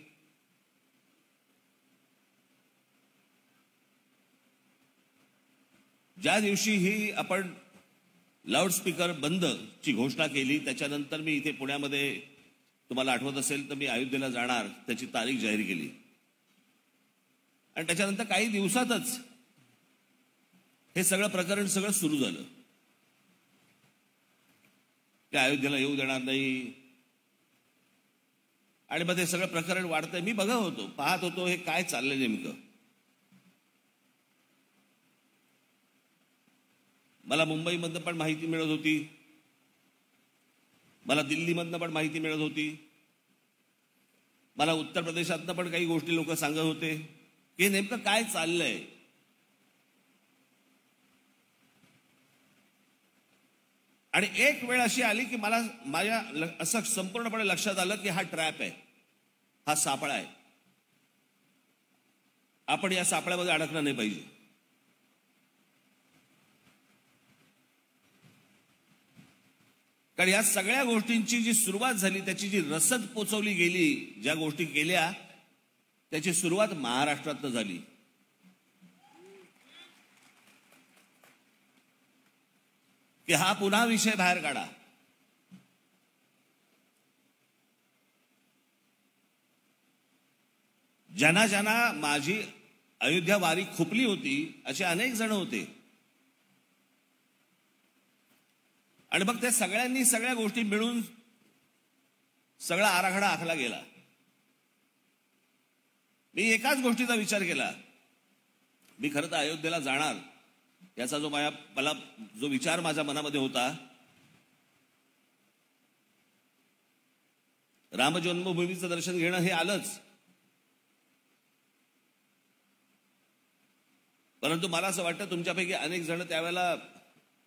ज्या दिवशी ही आपण लाऊडस्पीकर बंद ची घोषणा केली त्याच्यानंतर मी इथे पुण्यामध्ये, तुम्हाला आठवत असेल तर मी अयोध्येला जाणार त्याची तारीख जाहीर केली. आणि त्याच्यानंतर काही दिवसातच हे सगळं प्रकरण सुरू झालं की अयोध्येला येऊ देणार नाही. आणि मग हे सगळं प्रकरण वाढतंय. मी पाहत होतो हे काय चाललंय नेमकं. मला मुंबईमधनं पण माहिती मिळत होती, मला दिल्लीमधनं पण माहिती मिळत होती, मला उत्तर प्रदेशातनं पण काही गोष्टी लोक सांगत होते की नेमकं काय चाललंय. आणि एक वेळ अशी आली की माझ्या असं संपूर्णपणे लक्षात आलं की हा ट्रॅप आहे, हा सापळा आहे. आपण या सापळ्यामध्ये अडकलं नाही पाहिजे. कारण या सगळ्या गोष्टींची जी सुरुवात झाली, त्याची जी रसद पोचवली गेली, ज्या गोष्टी केल्या त्याची सुरुवात महाराष्ट्रातनं झाली. की हा पुन्हा विषय बाहेर काढा. ज्यांना माझी अयोध्या वारी खुपली होती असे अनेक जण होते. आणि मग त्या सगळ्यांनी सगळ्या गोष्टी मिळून सगळा आराखडा आखला गेला. मी एकाच गोष्टीचा विचार केला, मी खरं तर अयोध्येला जाणार याचा मला जो विचार माझ्या मनामध्ये होता, राम जन्मभूमीचं दर्शन घेणं हे आलंच. परंतु मला असं वाटतं तुमच्यापैकी अनेक जण त्यावेळेला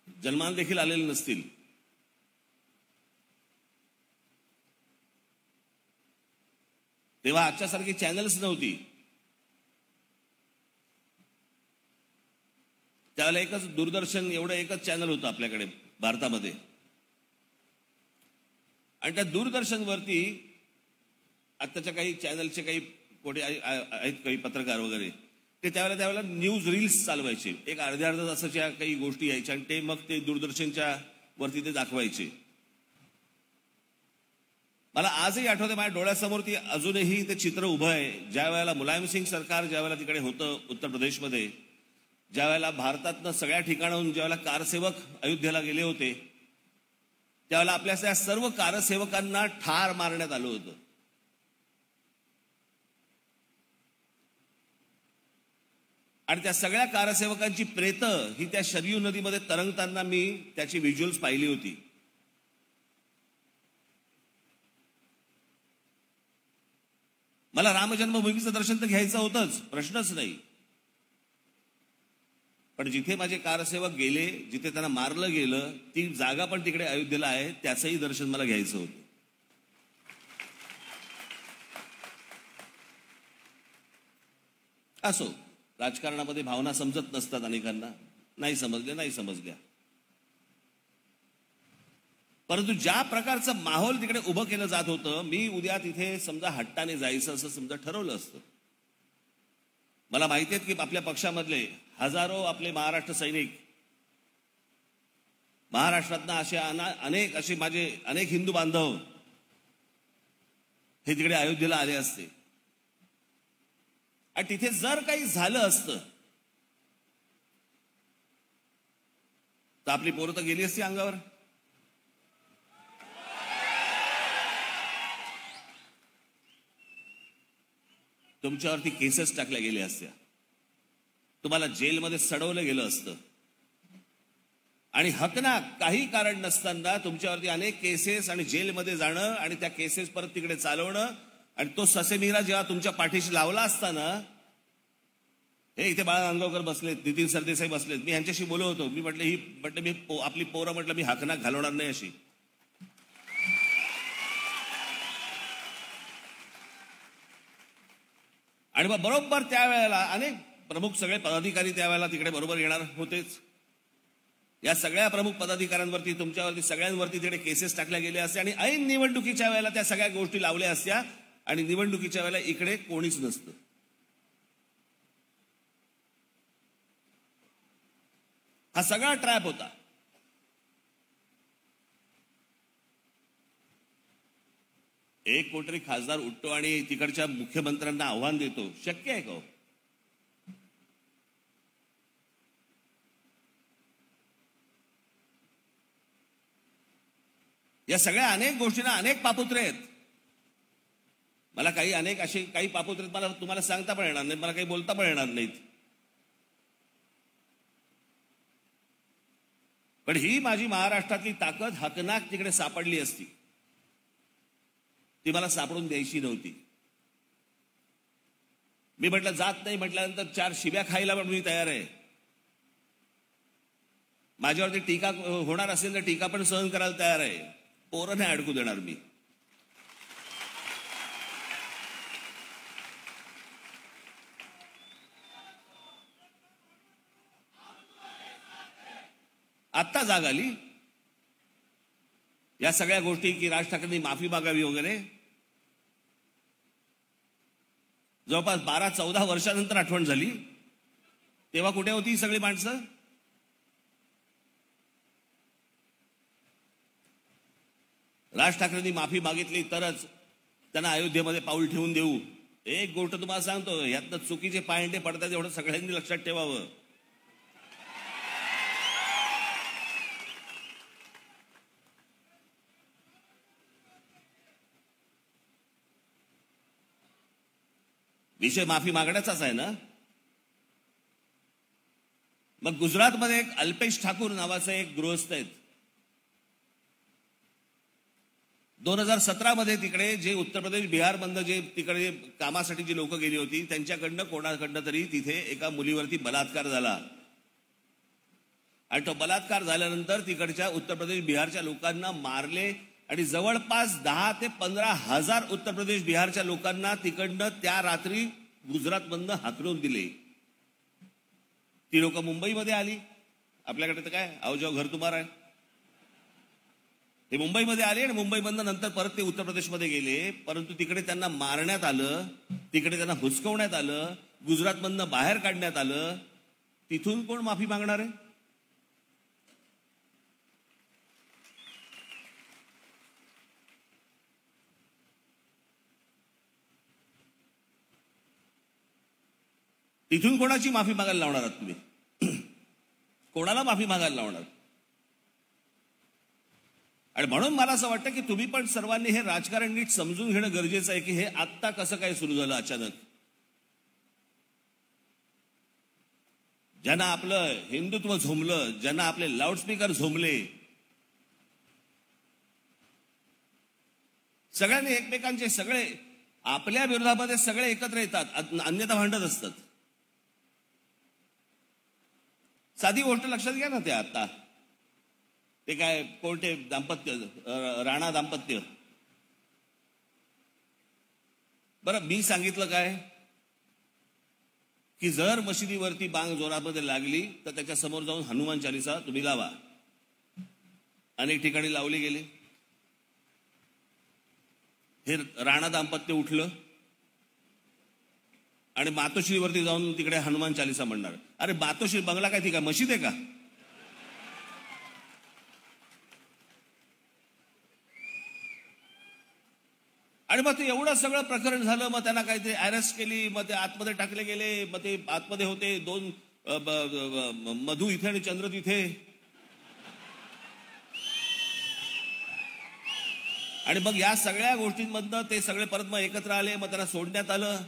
जन्माला देखील आलेले नसतील. तेव्हा आजच्यासारखी चॅनल्स नव्हती. त्यावेळेला एकच दूरदर्शन एवढं एकच चॅनल होतं आपल्याकडे भारतामध्ये. आणि त्या दूरदर्शनवरती आत्ताच्या काही चॅनलचे काही कोणी आहेत काही पत्रकार वगैरे, ते त्यावेळेला न्यूज रील्स चालवायचे, एक अर्ध्या तासाच्या काही गोष्टी यायच्या आणि ते मग ते दूरदर्शनच्या वरती ते दाखवायचे. मला आजही आठवते, माझ्या डोळ्यासमोर ती अजूनही ते चित्र उभं आहे. ज्या वेळेला मुलायम सिंग सरकार ज्या वेळेला तिकडे होतं उत्तर प्रदेशमध्ये, ज्या वेळेला भारतातनं सगळ्या ठिकाणाहून ज्या वेळेला कारसेवक अयोध्येला गेले होते, त्यावेळेला आपल्या त्या सर्व कारसेवकांना ठार मारण्यात आलं होतं. आणि त्या सगळ्या कारसेवकांची प्रेतं ही त्या शरयू नदीमध्ये तरंगताना मी त्याची व्हिज्युअल्स पाहिली होती. मला रामजन्मभूमीचं दर्शन तर घ्यायचं होतंच, प्रश्नच नाही. पण जिथे माझे कारसेवक गेले, जिथे त्यांना मारलं गेलं, ती जागा पण तिकडे अयोध्येला आहे, त्याचंही दर्शन मला घ्यायचं होतं. असो, राजकारणामध्ये भावना समजत नसतात अनेकांना, नाही समजल्या. परंतु ज्या प्रकारचं माहोल तिकडे उभं केलं जात होतं, मी उद्या तिथे समजा हट्टाने जायचं असं समजा ठरवलं असतं. मला माहिती आहे की आपल्या पक्षामधले हजारो आपले महाराष्ट्र सैनिक, महाराष्ट्रातनं असे माझे अनेक हिंदू बांधव हे तिकडे अयोध्येला आले असते. आणि तिथे जर काही झालं असतं तर आपली पोरं तर गेली असती अंगावर. तुमच्यावरती केसेस टाकल्या गेल्या असत्या, तुम्हाला जेलमध्ये सडवलं गेलं असतं. आणि हकना काही कारण नसताना तुमच्यावरती अनेक केसेस आणि जेलमध्ये जाणं आणि त्या केसेस परत तिकडे चालवणं. आणि तो ससेमिरा जेव्हा तुमच्या पाठीशी लावला असताना, हे इथे बाळा नांदगावकर बसलेत, नितीन सरदेसाई बसलेत, मी यांच्याशी बोलत होतो. मी म्हटलं मी आपली पोरं म्हटलं मी हकना घालवणार नाही अशी. आणि मग बरोबर त्यावेळेला अनेक प्रमुख सगळे पदाधिकारी त्यावेळेला तिकडे बरोबर येणार होतेच. या सगळ्या प्रमुख पदाधिकाऱ्यांवरती, तुमच्यावरती, सगळ्यांवरती तिकडे केसेस टाकल्या गेल्या असत्या. आणि ऐन निवडणुकीच्या वेळेला त्या सगळ्या गोष्टी लावल्या असत्या. आणि निवडणुकीच्या वेळेला इकडे कोणीच नसतं. हा सगळा ट्रॅप होता. एक कोणतरी खासदार उठतो आणि तिकडच्या मुख्यमंत्र्यांना आव्हान देतो, शक्य आहे का? या सगळ्या अनेक गोष्टींना अनेक पापुत्रे आहेत. मला अनेक असे काही पापुत्रे आहेत, मला तुम्हाला सांगता पण येणार नाही, मला काही बोलता पण येणार नाहीत. पण ही माझी महाराष्ट्रातली ताकद हकनाक तिकडे सापडली असती, ती मला सापडून द्यायची नव्हती. मी म्हटलं जात नाही म्हटल्यानंतर 4 शिव्या खायला पण मी तयार आहे. माझ्यावरती टीका होणार असेल तर टीका पण सहन करायला तयार आहे. पोरं नाही अडकू देणार मी. आत्ता जाग आली या सगळ्या गोष्टी की राज ठाकरेंनी माफी मागावी वगैरे. जवळपास 12-14 वर्षानंतर आठवण झाली. तेव्हा कुठे होती ही सगळी माणसं? राज ठाकरेंनी माफी मागितली तरच त्यांना अयोध्येमध्ये पाऊल ठेवून देऊ. एक गोष्ट तुम्हाला सांगतो, यातनं चुकीचे पायंडे पडतात एवढं सगळ्यांनी लक्षात ठेवावं. विषय माफी मागण्याचाच आहे ना. मग गुजरातमध्ये एक अल्पेश ठाकूर नावाचे एक गृहस्थ आहेत. 2017 मध्ये तिकडे जे उत्तर प्रदेश बिहार मधनं जे तिकडे कामासाठी जी लोक गेली होती त्यांच्याकडनं कोणाकडनं तरी तिथे एका मुलीवरती बलात्कार झाला. आणि तो बलात्कार झाल्यानंतर तिकडच्या उत्तर प्रदेश बिहारच्या लोकांना मारले आणि जवळपास 10,000 ते 15,000 उत्तर प्रदेश बिहारच्या लोकांना तिकडनं त्या रात्री गुजरातमधनं हाकलून दिले. ती लोक मुंबईमध्ये आली. आपल्याकडे तर काय आवजाव घर तुम्हारा आहे. हे मुंबईमध्ये आले आणि मुंबईमधनं नंतर परत ते उत्तर प्रदेशमध्ये गेले, परंतु तिकडे त्यांना मारण्यात आलं, तिकडे त्यांना हुसकवण्यात आलं, गुजरातमधनं बाहेर काढण्यात आलं. तिथून कोण माफी मागणार आहे? तिथून कोणाची माफी मागायला लावणार आहात तुम्ही? कोणाला माफी मागायला लावणार? आणि म्हणून मला असं वाटतं की तुम्ही पण सर्वांनी हे राजकारण नीट समजून घेणं गरजेचं आहे की हे आत्ता कसं काय सुरू झालं अचानक. ज्यांना आपलं हिंदुत्व झोंबलं, ज्यांना आपले लाऊडस्पीकर झोंबले, सगळ्यांनी एकमेकांचे सगळे आपल्या विरोधामध्ये सगळे एकत्र येतात, अन्यथा भांडत असतात. साधी गोष्ट लक्षात घ्या ना, ते आता ते काय कोणते दाम्पत्य, राणा दाम्पत्य. बरं, मी सांगितलं काय की जर मशिदीवरती बांग जोरामध्ये लागली तर त्याच्या समोर जाऊन हनुमान चालीसा तुम्ही लावा. अनेक ठिकाणी लावली गेली. हे राणा दाम्पत्य उठलं आणि मातोश्रीवरती जाऊन तिकडे हनुमान चालीसा म्हणणार. अरे मातोश्री बंगला काय, ती काय मशीद आहे का? आणि मग ते एवढं सगळं प्रकरण झालं, मग त्यांना काहीतरी अरेस्ट केली, मग ते आतमध्ये टाकले गेले, मग ते आतमध्ये होते दोन मधू इथे आणि चंद्र तिथे. आणि मग या सगळ्या गोष्टींमधनं ते सगळे परत मग एकत्र आले, मग त्यांना सोडण्यात आलं.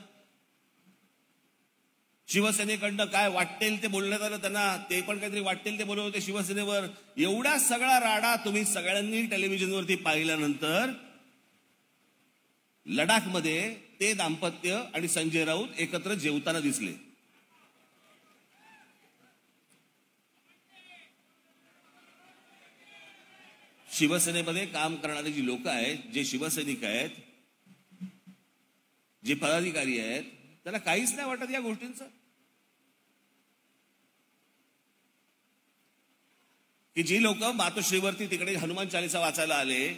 शिवसेनेकडनं काय वाटेल ते बोलण्यात आलं त्यांना, ते पण काहीतरी वाटेल ते बोलत होते शिवसेनेवर. एवढा सगळा राडा तुम्ही सगळ्यांनी टेलिव्हिजनवरती पाहिल्यानंतर लडाखमध्ये ते दाम्पत्य आणि संजय राऊत एकत्र जेवताना दिसले. शिवसेनेमध्ये काम करणारे जी लोक आहेत, जे शिवसैनिक आहेत, जे पदाधिकारी आहेत, त्याला काहीच नाही वाटत या गोष्टींचं. की जी लोक मातोश्रीवरती तिकडे हनुमान चालीसा वाचायला आले,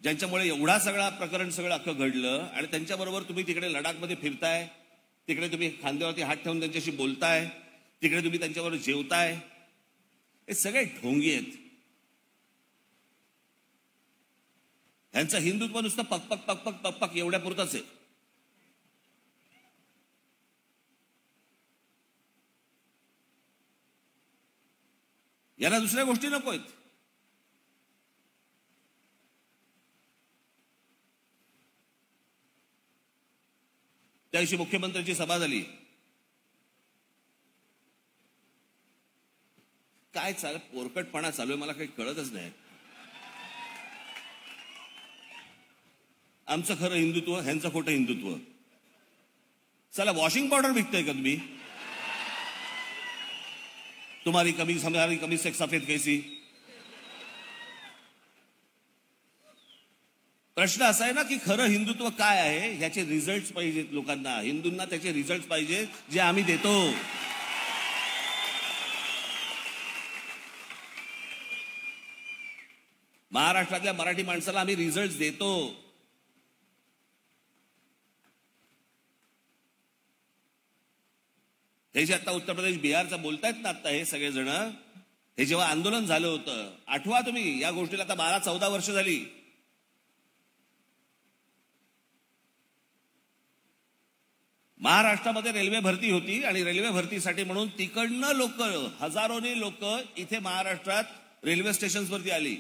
ज्यांच्यामुळे एवढा सगळा प्रकरण सगळं अख्खं घडलं, आणि त्यांच्याबरोबर तुम्ही तिकडे लडाखमध्ये फिरताय, तिकडे तुम्ही खांद्यावरती हात ठेवून त्यांच्याशी बोलताय, तिकडे तुम्ही त्यांच्याबरोबर जेवताय, हे सगळे ढोंगी आहेत. यांचं हिंदुत्व नुसतं पकपक पकपक पकपक एवढ्या पुरतच आहे. यांना दुसऱ्या गोष्टी नको आहेत. त्या दिवशी मुख्यमंत्र्यांची सभा झाली. काय पोरकटपणा चालू आहे मला काही कळतच नाही. आमचं खरं हिंदुत्व, ह्यांचं खोटं हिंदुत्व. चला, वॉशिंग पावडर विकतोय का तुम्ही? तुम्हारी कमीज हमारी कमीज से सफेद कैसी. प्रश्न असा आहे ना की खरं हिंदुत्व काय आहे, ह्याचे रिझल्ट पाहिजेत लोकांना. हिंदूंना त्याचे रिझल्ट पाहिजेत जे आम्ही देतो. महाराष्ट्रातल्या मराठी माणसाला आम्ही रिझल्ट देतो. हे जे आता उत्तर प्रदेश बिहारचं बोलतायत ना आता हे सगळेजण, हे जेव्हा आंदोलन झालं होतं, आठवा तुम्ही या गोष्टीला, आता 12-14 वर्ष झाली. महाराष्ट्रामध्ये रेल्वे भरती होती आणि रेल्वे भरतीसाठी म्हणून तिकडनं लोक, हजारोनी लोक इथे महाराष्ट्रात रेल्वे स्टेशन्सवरती आली.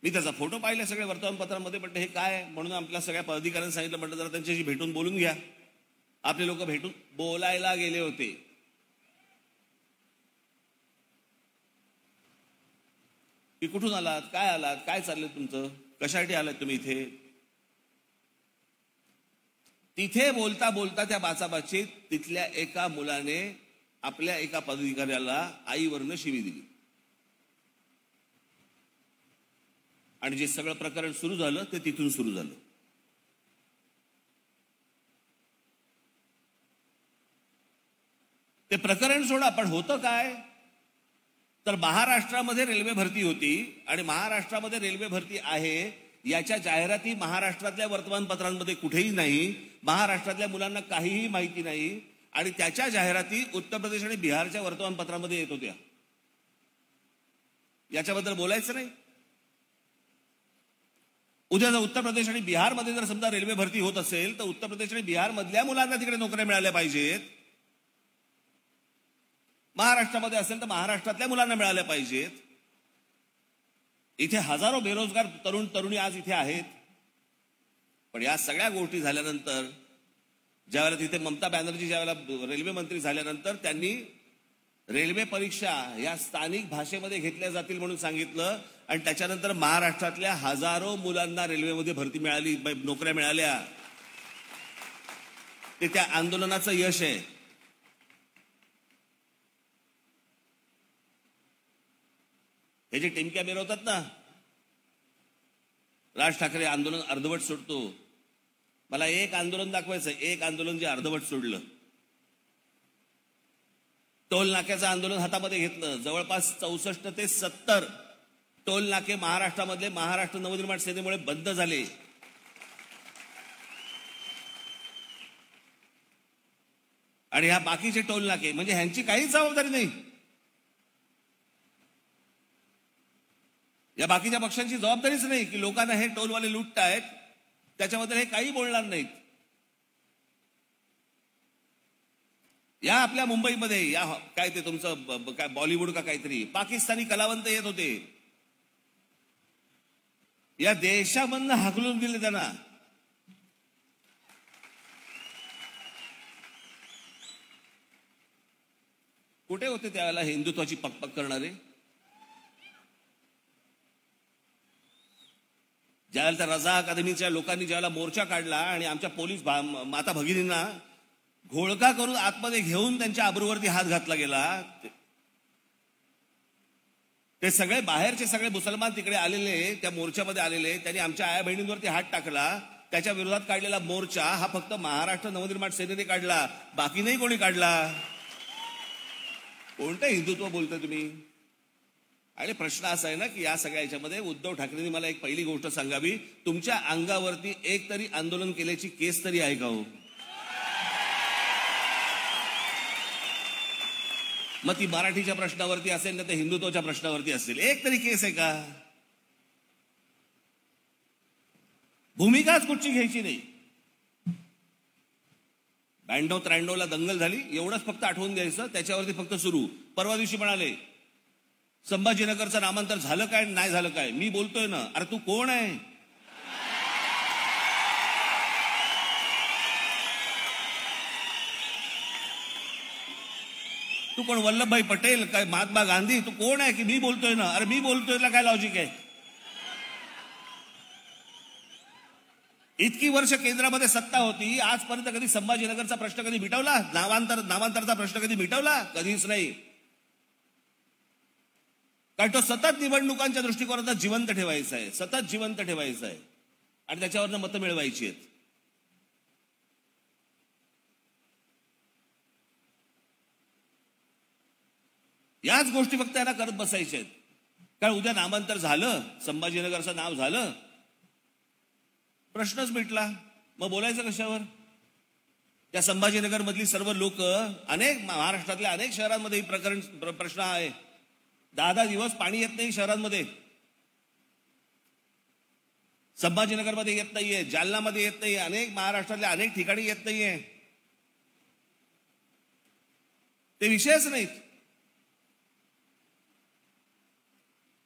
मी त्याचा फोटो पाहिले सगळ्या वर्तमानपत्रांमध्ये. म्हटलं हे काय, म्हणून आपल्या सगळ्या पदाधिकाऱ्यांनी सांगितलं, म्हटलं जरा त्यांच्याशी भेटून बोलून घ्या. आपले लोक भेटून बोलायला गेले होते. की कुठून आलात, काय चाललंय तुमचं, कशासाठी आलात तुम्ही इथे. तिथे बोलता बोलता त्या बाचाबाचीत तिथल्या एका मुलाने आपल्या एका पदाधिकाऱ्याला आईवरनं शिवी दिली. आणि जे सगळं प्रकरण सुरू झालं ते तिथून सुरू झालं. ते प्रकरण सोडा, पण होतं काय तर महाराष्ट्रामध्ये रेल्वे भरती होती आणि महाराष्ट्रामध्ये रेल्वे भरती आहे याच्या जाहिराती महाराष्ट्रातल्या वर्तमानपत्रांमध्ये कुठेही नाही, महाराष्ट्रातल्या मुलांना काहीही माहिती नाही आणि त्याच्या जाहिराती उत्तर प्रदेश आणि बिहारच्या वर्तमानपत्रांमध्ये येत होत्या. याच्याबद्दल बोलायचं नाही. उद्या जर उत्तर प्रदेश आणि बिहारमध्ये जर समजा रेल्वे भरती होत असेल तर उत्तर प्रदेश आणि बिहार मधल्या मुलांना तिकडे नोकऱ्या मिळाल्या पाहिजेत. महाराष्ट्रामध्ये असेल तर महाराष्ट्रातल्या मुलांना मिळाल्या पाहिजेत. इथे हजारो बेरोजगार तरुण तरुणी आज इथे आहेत. पण या सगळ्या गोष्टी झाल्यानंतर ज्यावेळेला तिथे ममता बॅनर्जी ज्यावेळेला रेल्वे मंत्री झाल्यानंतर त्यांनी रेल्वे परीक्षा या स्थानिक भाषेमध्ये घेतल्या जातील म्हणून सांगितलं आणि त्याच्यानंतर महाराष्ट्रातल्या हजारो मुलांना रेल्वेमध्ये भरती मिळाली, नोकऱ्या मिळाल्या. ते त्या आंदोलनाचं यश आहे. हे जे टिमक्या मिरवतात ना, राज ठाकरे आंदोलन अर्धवट सोडतो. मला एक आंदोलन दाखवायचं, एक आंदोलन जे अर्धवट सोडलं. टोल नाक्याचं आंदोलन हातामध्ये घेतलं. जवळपास 64 ते 70 टोल नाके महाराष्ट्रामधले महाराष्ट्र नवनिर्माण सेनेमुळे बंद झाले. आणि ह्या बाकीचे टोल नाके म्हणजे ह्यांची काहीच जबाबदारी नाही. या बाकीच्या पक्षांची जबाबदारीच नाही की लोकांना हे टोलवाले लुटतायत, त्याच्याबद्दल हे काही बोलणार नाहीत. या आपल्या मुंबईमध्ये या काय ते तुमचं काय बॉलिवूड का काहीतरी पाकिस्तानी कलावंत येत होते. या देशामधनं हाकलून दिले त्यांना. कुठे होते त्यावेळेला हिंदुत्वाची पकपक करणारे? ज्यावेळेला त्या रजा अकादमीच्या लोकांनी ज्यावेळेला मोर्चा काढला आणि आमच्या पोलीस माता भगिनींना घोळका करून आतमध्ये घेऊन त्यांच्या आबरूवरती हात घातला गेला. ते सगळे बाहेरचे सगळे मुसलमान तिकडे आलेले, त्या मोर्चामध्ये आलेले, त्यांनी आमच्या आया बहिणींवरती हात टाकला. त्याच्या विरोधात काढलेला मोर्चा हा फक्त महाराष्ट्र नवनिर्माण सेनेने काढला, बाकी नाही कोणी काढला. कोणतं हिंदुत्व बोलतोय तुम्ही? आणि प्रश्न असा आहे ना की या सगळ्या याच्यामध्ये उद्धव ठाकरेंनी मला एक पहिली गोष्ट सांगावी, तुमच्या अंगावरती एक तरी आंदोलन केल्याची केस तरी आहे का हो? मग ती मराठीच्या प्रश्नावरती असेल ना ते हिंदुत्वाच्या प्रश्नावरती असेल, एक तरी केस आहे का? भूमिकाच कुठची घ्यायची नाही. 92-93 दंगल झाली एवढंच फक्त आठवून द्यायचं, त्याच्यावरती फक्त सुरू. परवा दिवशी म्हणाले संभाजीनगरचं नामांतर झालं काय नाही झालं काय? मी बोलतोय ना. अरे तू कोण आहे? तू कोण? वल्लभभाई पटेल काय महात्मा गांधी? तू कोण आहे की मी बोलतोय ना? अरे मी बोलतोय काय लॉजिक आहे? इतकी वर्ष केंद्रामध्ये सत्ता होती, आजपर्यंत कधी संभाजीनगरचा प्रश्न कधी मिटवला? नामांतरचा प्रश्न कधी मिटवला? कधीच नाही. कारण तो सतत निवडणुकांच्या दृष्टिकोनात जिवंत ठेवायचा आहे, सतत जिवंत ठेवायचा आहे आणि त्याच्यावरनं मतं मिळवायची आहेत. याच गोष्टी फक्त यांना करत बसायच्या आहेत. कारण उद्या नामांतर झालं, संभाजीनगरचं नाव झालं, प्रश्नच मिटला. मग बोलायचं कशावर? त्या संभाजीनगर मधली सर्व लोक, अनेक महाराष्ट्रातल्या अनेक शहरांमध्ये ही प्रश्न आहे. 10 दिवस पाणी येत नाही शहरांमध्ये. संभाजीनगरमध्ये येत नाहीये, जालनामध्ये येत नाहीये, अनेक महाराष्ट्रातल्या अनेक ठिकाणी येत नाहीये. ते विषयच नाहीत.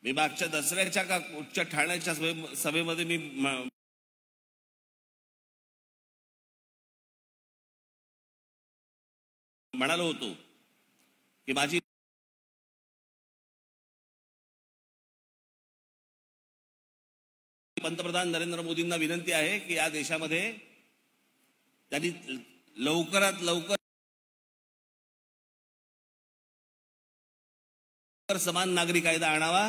मी मागच्या दसऱ्याच्या का उच्च ठाण्याच्या सभेमध्ये मी म्हणालो होतो की माझी पंतप्रधान नरेंद्र मोदींना विनंती आहे की या देशामध्ये त्यांनी लवकरात लवकर समान नागरी कायदा आणावा.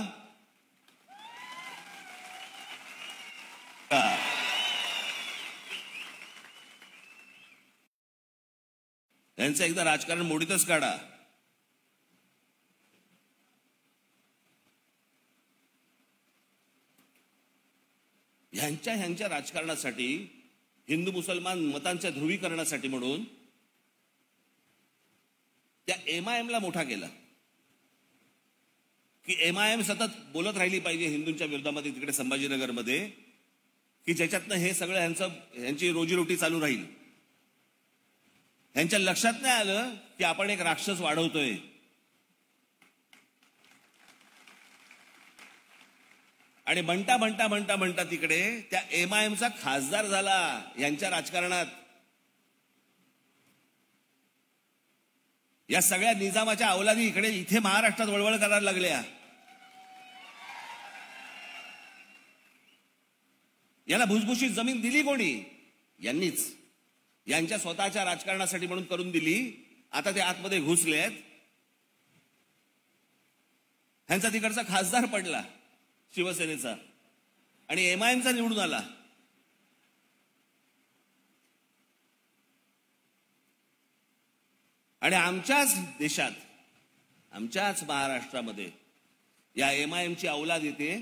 यांचं एकदा राजकारण मोडीतच काढा. ह्यांच्या राजकारणासाठी, हिंदू मुसलमान मतांच्या ध्रुवीकरणासाठी म्हणून त्या MIM-ला मोठा केला की MIM सतत बोलत राहिली पाहिजे हिंदूंच्या विरोधामध्ये तिकडे संभाजीनगरमध्ये, की ज्याच्यातनं हे सगळं ह्यांची रोजीरोटी चालू राहील. ह्यांच्या लक्षात नाही आलं की आपण एक राक्षस वाढवतोय. आणि म्हणता तिकडे त्या MIM-चा खासदार झाला यांच्या राजकारणात. या सगळ्या निजामाच्या अवलादी इथे महाराष्ट्रात वळवळ करायला लागल्या. याला भुसभुशीत जमीन दिली कोणी? यांनीच. यांच्या स्वतःच्या राजकारणासाठी म्हणून करून दिली. आता ते आतमध्ये घुसलेत. ह्यांचा तिकडचा खासदार पडला शिवसेनेचा आणि MIM-चा निवडून आला. आणि आमच्याच देशात, आमच्याच महाराष्ट्रामध्ये या MIM-ची अवलाद येते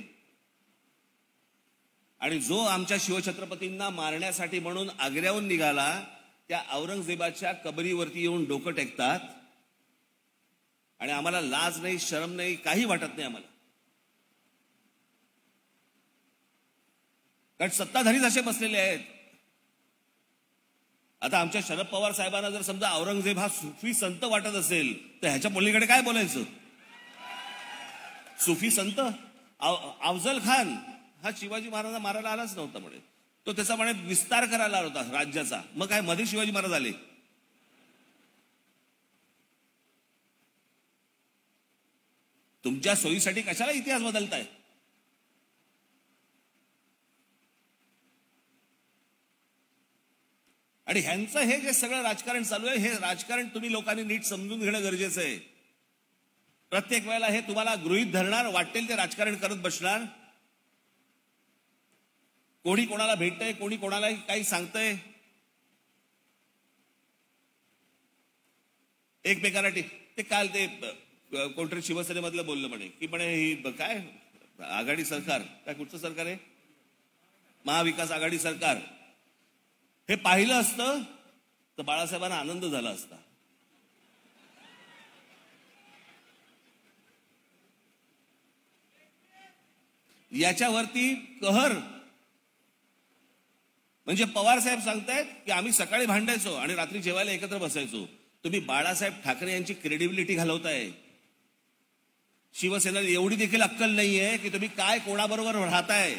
आणि जो आमच्या शिवछत्रपतींना मारण्यासाठी म्हणून आग्र्याहून निघाला त्या औरंगजेबाच्या कबरीवरती येऊन डोकं टेकतात. आणि आम्हाला लाज नाही, शरम नाही, काही वाटत नाही आम्हाला. कारण सत्ताधारीच असे बसलेले आहेत. आता आमच्या शरद पवार साहेबांना जर समजा औरंगजेब हा सुफी संत वाटत असेल तर ह्याच्या मुलीकडे काय बोलायचं? सुफी संत अफजल खान हा शिवाजी महाराजांना मारायला आलाच नव्हता म्हणे. तो त्याचा म्हणे विस्तार करायला आला होता राज्याचा. मग काय मध्ये शिवाजी महाराज आले? तुमच्या सोयीसाठी कशाला इतिहास बदलताय? आणि ह्यांचं हे जे सगळं राजकारण चालू आहे, हे राजकारण तुम्ही लोकांनी नीट समजून घेणं गरजेचं आहे. प्रत्येक वेळेला हे तुम्हाला गृहीत धरणार, वाटेल ते राजकारण करत बसणार. कोणी कोणाला भेटतंय, कोणी कोणाला काही सांगतंय. एकमेकांना ते काल ते कोणतरी शिवसेनेमधलं बोललं म्हणे की म्हणे ही काय आघाडी सरकार, काय कुठचं सरकार आहे, महाविकास आघाडी सरकार, हे पाहिलं असतं तर बाळासाहेबांना आनंद झाला असता. याच्यावरती कहर म्हणजे पवार साहेब सांगतायत की आम्ही सकाळी भांडायचो आणि रात्री जेवायला एकत्र बसायचो. तुम्ही बाळासाहेब ठाकरे यांची क्रेडिबिलिटी घालवताय. शिवसेनेला एवढी देखील अक्कल नाहीये की तुम्ही काय कोणाबरोबर राहताय.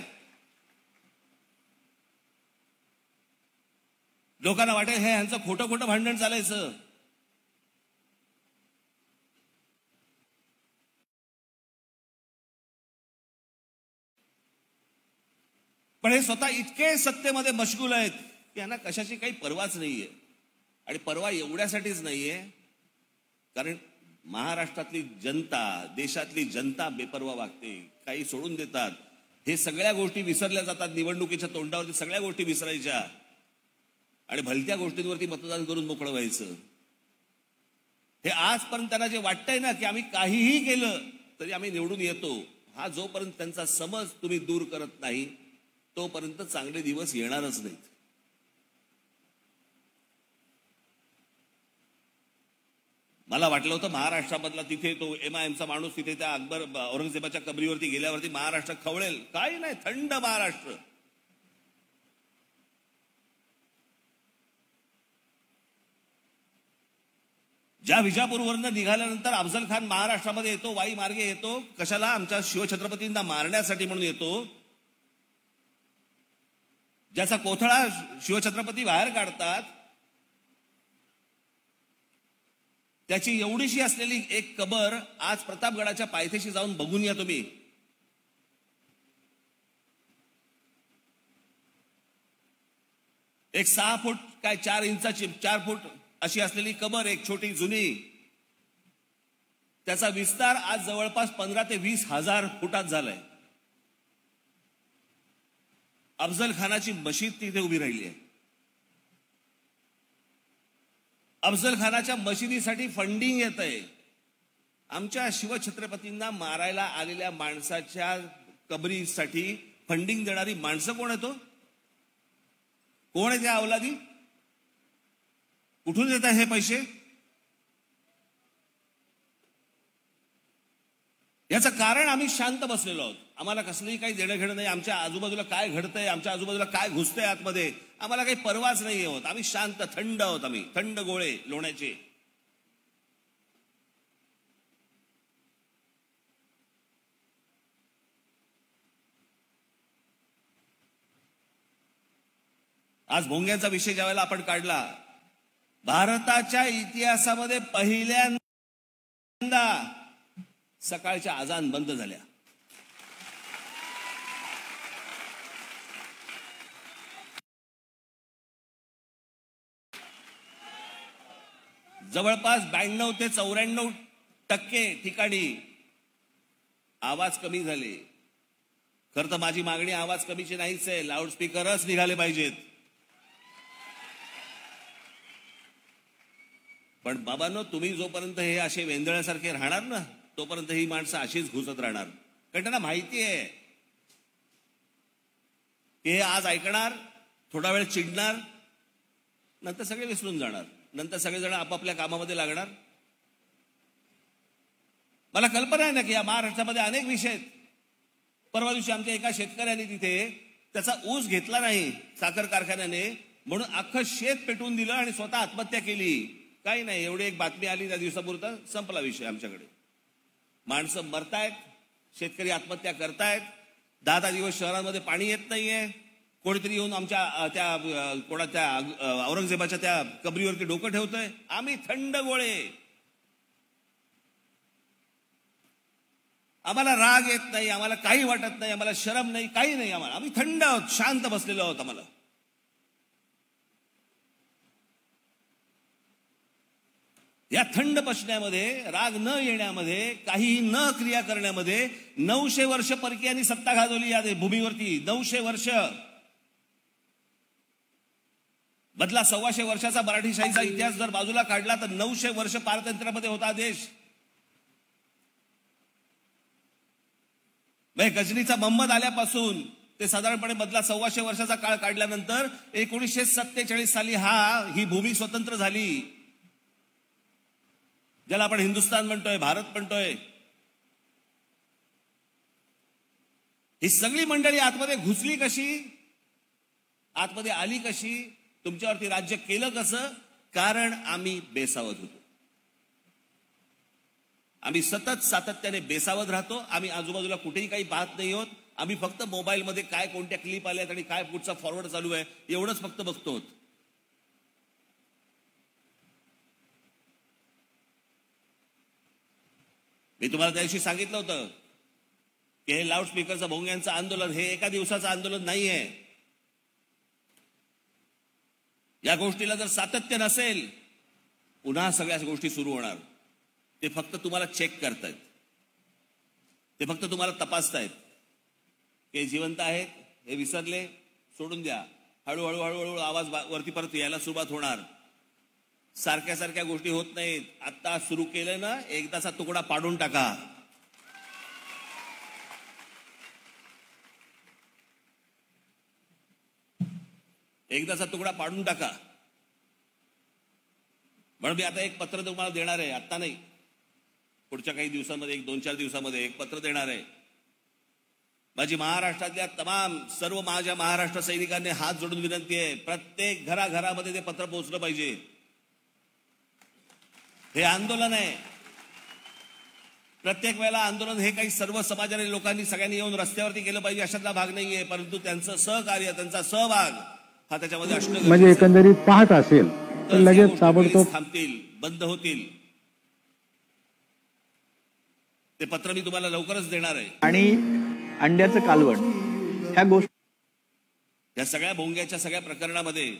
लोकांना वाटेल हे ह्यांचं खोटं खोटं भांडण चालायचं. पण हे स्वतः इतके सत्तेमध्ये मशगूल आहेत की यांना कशाची काही पर्वाच नाहीये. आणि पर्वा एवढ्यासाठीच नाहीये कारण महाराष्ट्रातली जनता, देशातली जनता बेपर्वा वागते, काही सोडून देतात. हे सगळ्या गोष्टी विसरल्या जातात. निवडणुकीच्या तोंडावरती सगळ्या गोष्टी विसरायच्या आणि भलत्या गोष्टींवरती मतदान करून मोकळं व्हायचं. हे आजपर्यंत त्यांना जे वाटतंय ना की आम्ही काहीही केलं तरी आम्ही निवडून येतो, हा जोपर्यंत त्यांचा समज तुम्ही दूर करत नाही तोपर्यंत चांगले दिवस येणारच नाहीत. मला वाटलं होतं महाराष्ट्रामधला तिथे तो MIM-चा माणूस तिथे त्या औरंगजेबाच्या कबरीवरती गेल्यावरती महाराष्ट्र खवळेल. काही नाही, थंड महाराष्ट्र. ज्या विजापूरवरनं निघाल्यानंतर अफजल खान महाराष्ट्रामध्ये येतो, वाई मार्गे येतो. कशाला? आमच्या शिवछत्रपतींना मारण्यासाठी म्हणून येतो. ज्याचा कोथळा शिवछत्रपती बाहेर काढतात त्याची एवढीशी असलेली एक कबर आज प्रतापगडाच्या पायथ्याशी जाऊन बघून या तुम्ही. एक 6 फूट काय 4 इंचाची 4 फूट अशी असलेली कबर, एक छोटी जुनी, त्याचा विस्तार आज जवळपास 15 ते 20 हजार फुटात झालाय. अफजल खानाची मशीद तिथे उभी राहिली आहे. अफजल खानाच्या मशिदीसाठी फंडिंग येत आहे. आमच्या शिवछत्रपतींना मारायला आलेल्या माणसाच्या कबरीसाठी फंडिंग देणारी माणसं कोण आहे? कोण आहे त्या अवलादी? कुठून येत आहे हे पैसे? याचं कारण आम्ही शांत बसलेलो आहोत. आम्हाला कसलंही काही देणं घेणं नाही. आमच्या आजूबाजूला काय घडतंय, आमच्या आजूबाजूला काय घुसतंय आतमध्ये, आम्हाला काही परवाच नाही होत. आम्ही शांत थंड आहोत. आम्ही थंड गोळे लोण्याचे. आज भोंग्यांचा विषय ज्यावेळेला आपण काढला, भारताच्या इतिहासामध्ये पहिल्यांदा सकाळच्या अजान बंद झाल्या. जवळपास 92 ते 94% ठिकाणी आवाज कमी झाले. खरं तर माझी मागणी आवाज कमीची नाहीच आहे, लाऊडस्पीकरच निघाले पाहिजेत. पण बाबांनो, तुम्ही जोपर्यंत हे असे वेंदळ्यासारखे राहणार ना, तोपर्यंत ही माणसं अशीच घुसत राहणार. कारण त्यांना माहिती आहे की हे आज ऐकणार, थोडा वेळ चिडणार, नंतर सगळे विसरून जाणार. नंतर सगळेजण आपापल्या कामामध्ये लागणार. मला कल्पना आहे ना की या महाराष्ट्रामध्ये अनेक विषय आहेत. परवा दिवशी आमच्या एका शेतकऱ्याने तिथे त्याचा ऊस घेतला नाही साखर कारखान्याने, म्हणून अख्खं शेत पेटवून दिलं आणि स्वतः आत्महत्या केली. काही नाही, एवढी एक बातमी आली, त्या दिवसापुरता संपला विषय. आमच्याकडे माणसं मरतायत, शेतकरी आत्महत्या करतायत. 10 दिवस शहरांमध्ये पाणी येत नाहीये. कोणीतरी येऊन आमच्या त्या औरंगजेबाच्या त्या कबरीवरती डोकं ठेवतोय. आम्ही थंड गोळे. आम्हाला राग येत नाही, आम्हाला काही वाटत नाही, आम्हाला शरम नाही, काही नाही. आम्ही थंड आहोत, शांत बसलेलो आहोत. आम्हाला या थंड बसण्यामध्ये, राग न येण्यामध्ये, काहीही न क्रिया करण्यामध्ये 900 वर्ष परकीयांनी सत्ता गाजवली या भूमीवरती. 900 वर्ष. मधला 125 वर्षाचा मराठीशाहीचा इतिहास जर बाजूला काढला तर 900 वर्ष पारतंत्र्यामध्ये होता देश. गजनीचा मोहम्मद आल्यापासून ते साधारणपणे मधला 125 वर्षाचा काळ काढल्यानंतर 1947 साली ही भूमी स्वतंत्र झाली, ज्याला आपण हिंदुस्थान म्हणतोय, भारत म्हणतोय. ही सगळी मंडळी आतमध्ये घुसली कशी, आतमध्ये आली कशी, तुमच्यावरती राज्य केलं कसं? कारण आम्ही बेसावध होतो. आम्ही सतत सातत्याने बेसावध राहतो. आम्ही आजूबाजूला कुठेही काही पाहत नाही होत. आम्ही फक्त मोबाईलमध्ये काय कोणत्या क्लिप आल्यात आणि काय पुढचा फॉरवर्ड चालू आहे एवढंच फक्त बघतो. मी तुम्हाला त्या दिवशी सांगितलं होतं की हे लाऊडस्पीकरचं भोंग्यांचं आंदोलन हे एका दिवसाचं आंदोलन नाहीये. या गोष्टीला जर सातत्य नसेल, पुन्हा सगळ्या गोष्टी सुरू होणार. ते फक्त तुम्हाला चेक करतायत, ते फक्त तुम्हाला तपासतायत की जिवंत आहेत, हे विसरले, सोडून द्या. हळूहळू हळूहळू आवाज वरती परत यायला सुरुवात होणार. सारख्या सारख्या गोष्टी होत नाहीत. आता सुरू केलं ना, एकदाचा तुकडा पाडून टाका. एकदाचा तुकडा पाडून टाका. म्हणून मी आता एक पत्र तुम्हाला देणार आहे. आता नाही, पुढच्या काही दिवसांमध्ये, 1-2-4 दिवसामध्ये एक पत्र देणार आहे. माझी महाराष्ट्रातल्या सर्व माझ्या महाराष्ट्र सैनिकांनी हात जोडून विनंती आहे, प्रत्येक घराघरामध्ये ते पत्र पोहोचलं पाहिजे. हे आंदोलन आहे. प्रत्येक वेळेला आंदोलन हे काही सर्व समाजाने लोकांनी सगळ्यांनी येऊन रस्त्यावरती केलं पाहिजे अशातला भाग नाहीये, परंतु त्यांचं सहकार्य, त्यांचा सहभाग हा त्याच्यामध्ये असणं म्हणजे एकंदरीत पाहत असेल तर लगेच ताबडतोब थांबतील, बंद होतील. ते पत्र मी तुम्हाला लवकरच देणार आहे. आणि अंड्याचं कालवण ह्या गोष्टी, या सगळ्या भोंग्याच्या सगळ्या प्रकरणामध्ये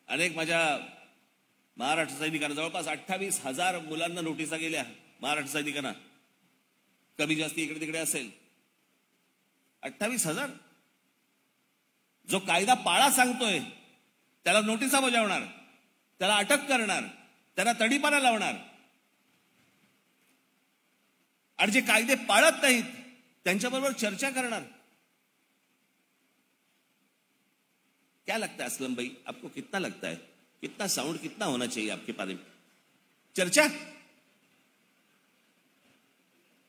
अनेक माझ्या महाराष्ट्र सैनिकांना, जवळपास 28,000 मुलांना नोटिसा गेल्या महाराष्ट्र सैनिकांना. कमी जास्ती इकडे तिकडे असेल. 28,000. जो कायदा पाळा सांगतोय त्याला नोटिसा बजावणार, त्याला अटक करणार, त्याला तडीपारा लावणार. आणि जे कायदे पाळत नाहीत त्यांच्याबरोबर चर्चा करणार. क्या लगता है असलम भाई, आपको कितना लगता है, कितना साउंड कितना होना चाहिए आपके बारे में? चर्चा,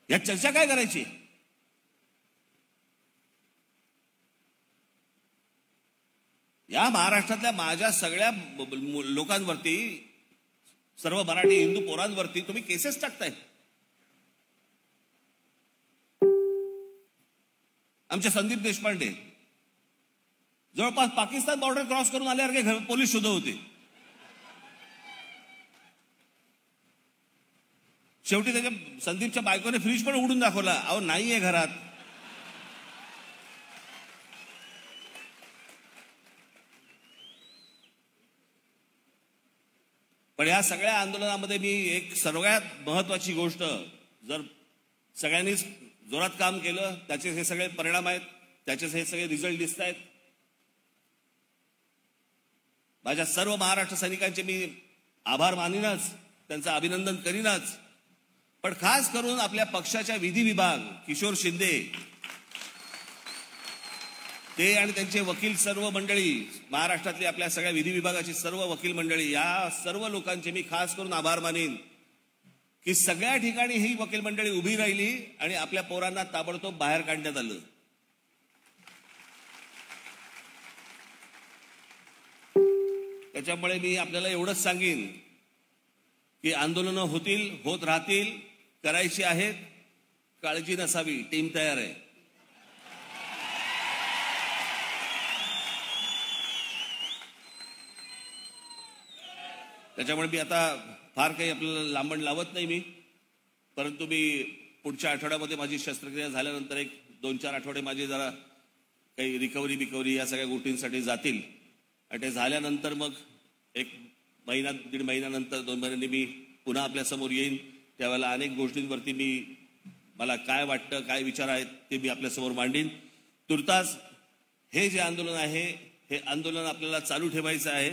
या चर्चा काय करायची? या महाराष्ट्रातल्या माझ्या सगळ्या लोकांवरती, सर्व मराठी हिंदू पोरांवरती तुम्ही केसेस टाकताय. आमचे संदीप देशपांडे जवळपास पाकिस्तान बॉर्डर क्रॉस करून आल्यासारखे पोलीस शोधत होते. शेवटी त्याच्या संदीपच्या बायकोने फ्रीज पण उडून दाखवला. अहो नाहीये घरात. पण या सगळ्या आंदोलनामध्ये मी एक सर्वात महत्वाची गोष्ट, जर सगळ्यांनीच जोरात काम केलं, त्याचे हे सगळे परिणाम आहेत, त्याचे हे सगळे रिझल्ट दिसत आहेत. माझ्या सर्व महाराष्ट्र सैनिकांचे मी आभार मानीनच, त्यांचं अभिनंदन करीनच. पण खास करून आपल्या पक्षाच्या विधी विभाग, किशोर शिंदे ते आणि त्यांचे वकील सर्व मंडळी, महाराष्ट्रातली आपल्या सगळ्या विधी विभागाची सर्व वकील मंडळी, या सर्व लोकांचे मी खास करून आभार मानीन की सगळ्या ठिकाणी ही वकील मंडळी उभी राहिली आणि आपल्या पोरांना ताबडतोब बाहेर काढण्यात आलं. त्याच्यामुळे मी आपल्याला एवढंच सांगेन की आंदोलनं होतील, होत राहतील, करायची आहेत, काळजी नसावी, टीम तयार आहे. त्याच्यामुळे मी आता फार काही आपल्याला लांबण लावत नाही मी, परंतु मी पुढच्या आठवड्यामध्ये माझी शस्त्रक्रिया झाल्यानंतर एक 2-4 आठवडे माझे जरा काही रिकव्हरी या सगळ्या गोष्टींसाठी जातील. आणि ते झाल्यानंतर मग 1 महिना 1.5 महिन्यानंतर 2 महिन्यांनी मी पुन्हा आपल्यासमोर येईन. त्यावेळेला अनेक गोष्टींवरती मला काय वाटतं, काय विचार आहेत ते मी आपल्यासमोर मांडीन. तुर्तास हे जे आंदोलन आहे, हे आंदोलन आपल्याला चालू ठेवायचं आहे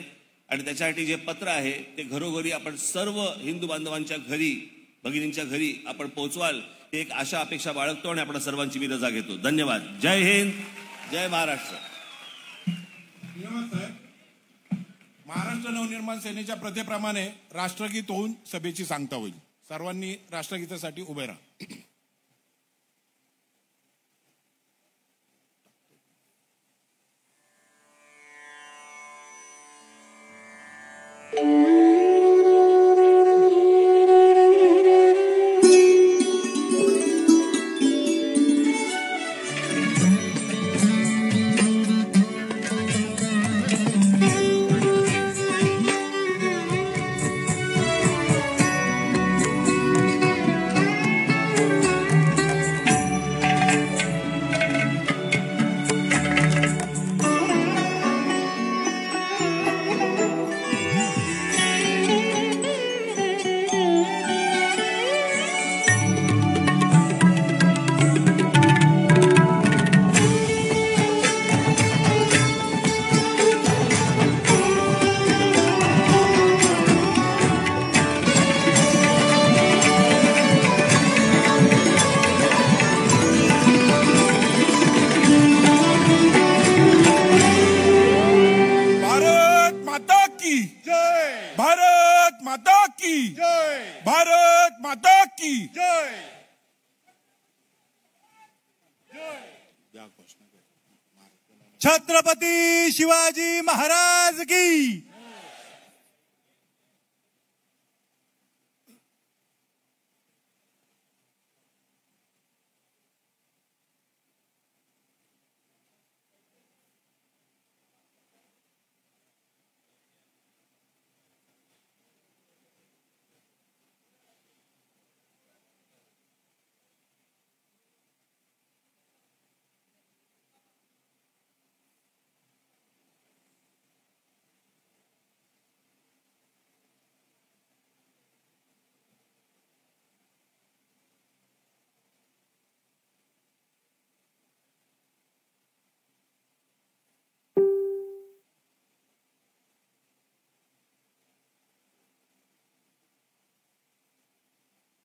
आणि त्याच्यासाठी जे पत्र आहे ते घरोघरी आपण सर्व हिंदू बांधवांच्या घरी, भगिनींच्या घरी आपण पोहोचवाल, ही एक आशा अपेक्षा बाळगतो आणि आपण सर्वांची मी रजा घेतो. धन्यवाद. जय हिंद, जय महाराष्ट्र. महाराष्ट्र नवनिर्माण सेनेच्या प्रथेप्रमाणे राष्ट्रगीत होऊन सभेची सांगता होईल. सर्वांनी राष्ट्रगीतासाठी उभे राहा. छत्रपती शिवाजी महाराज की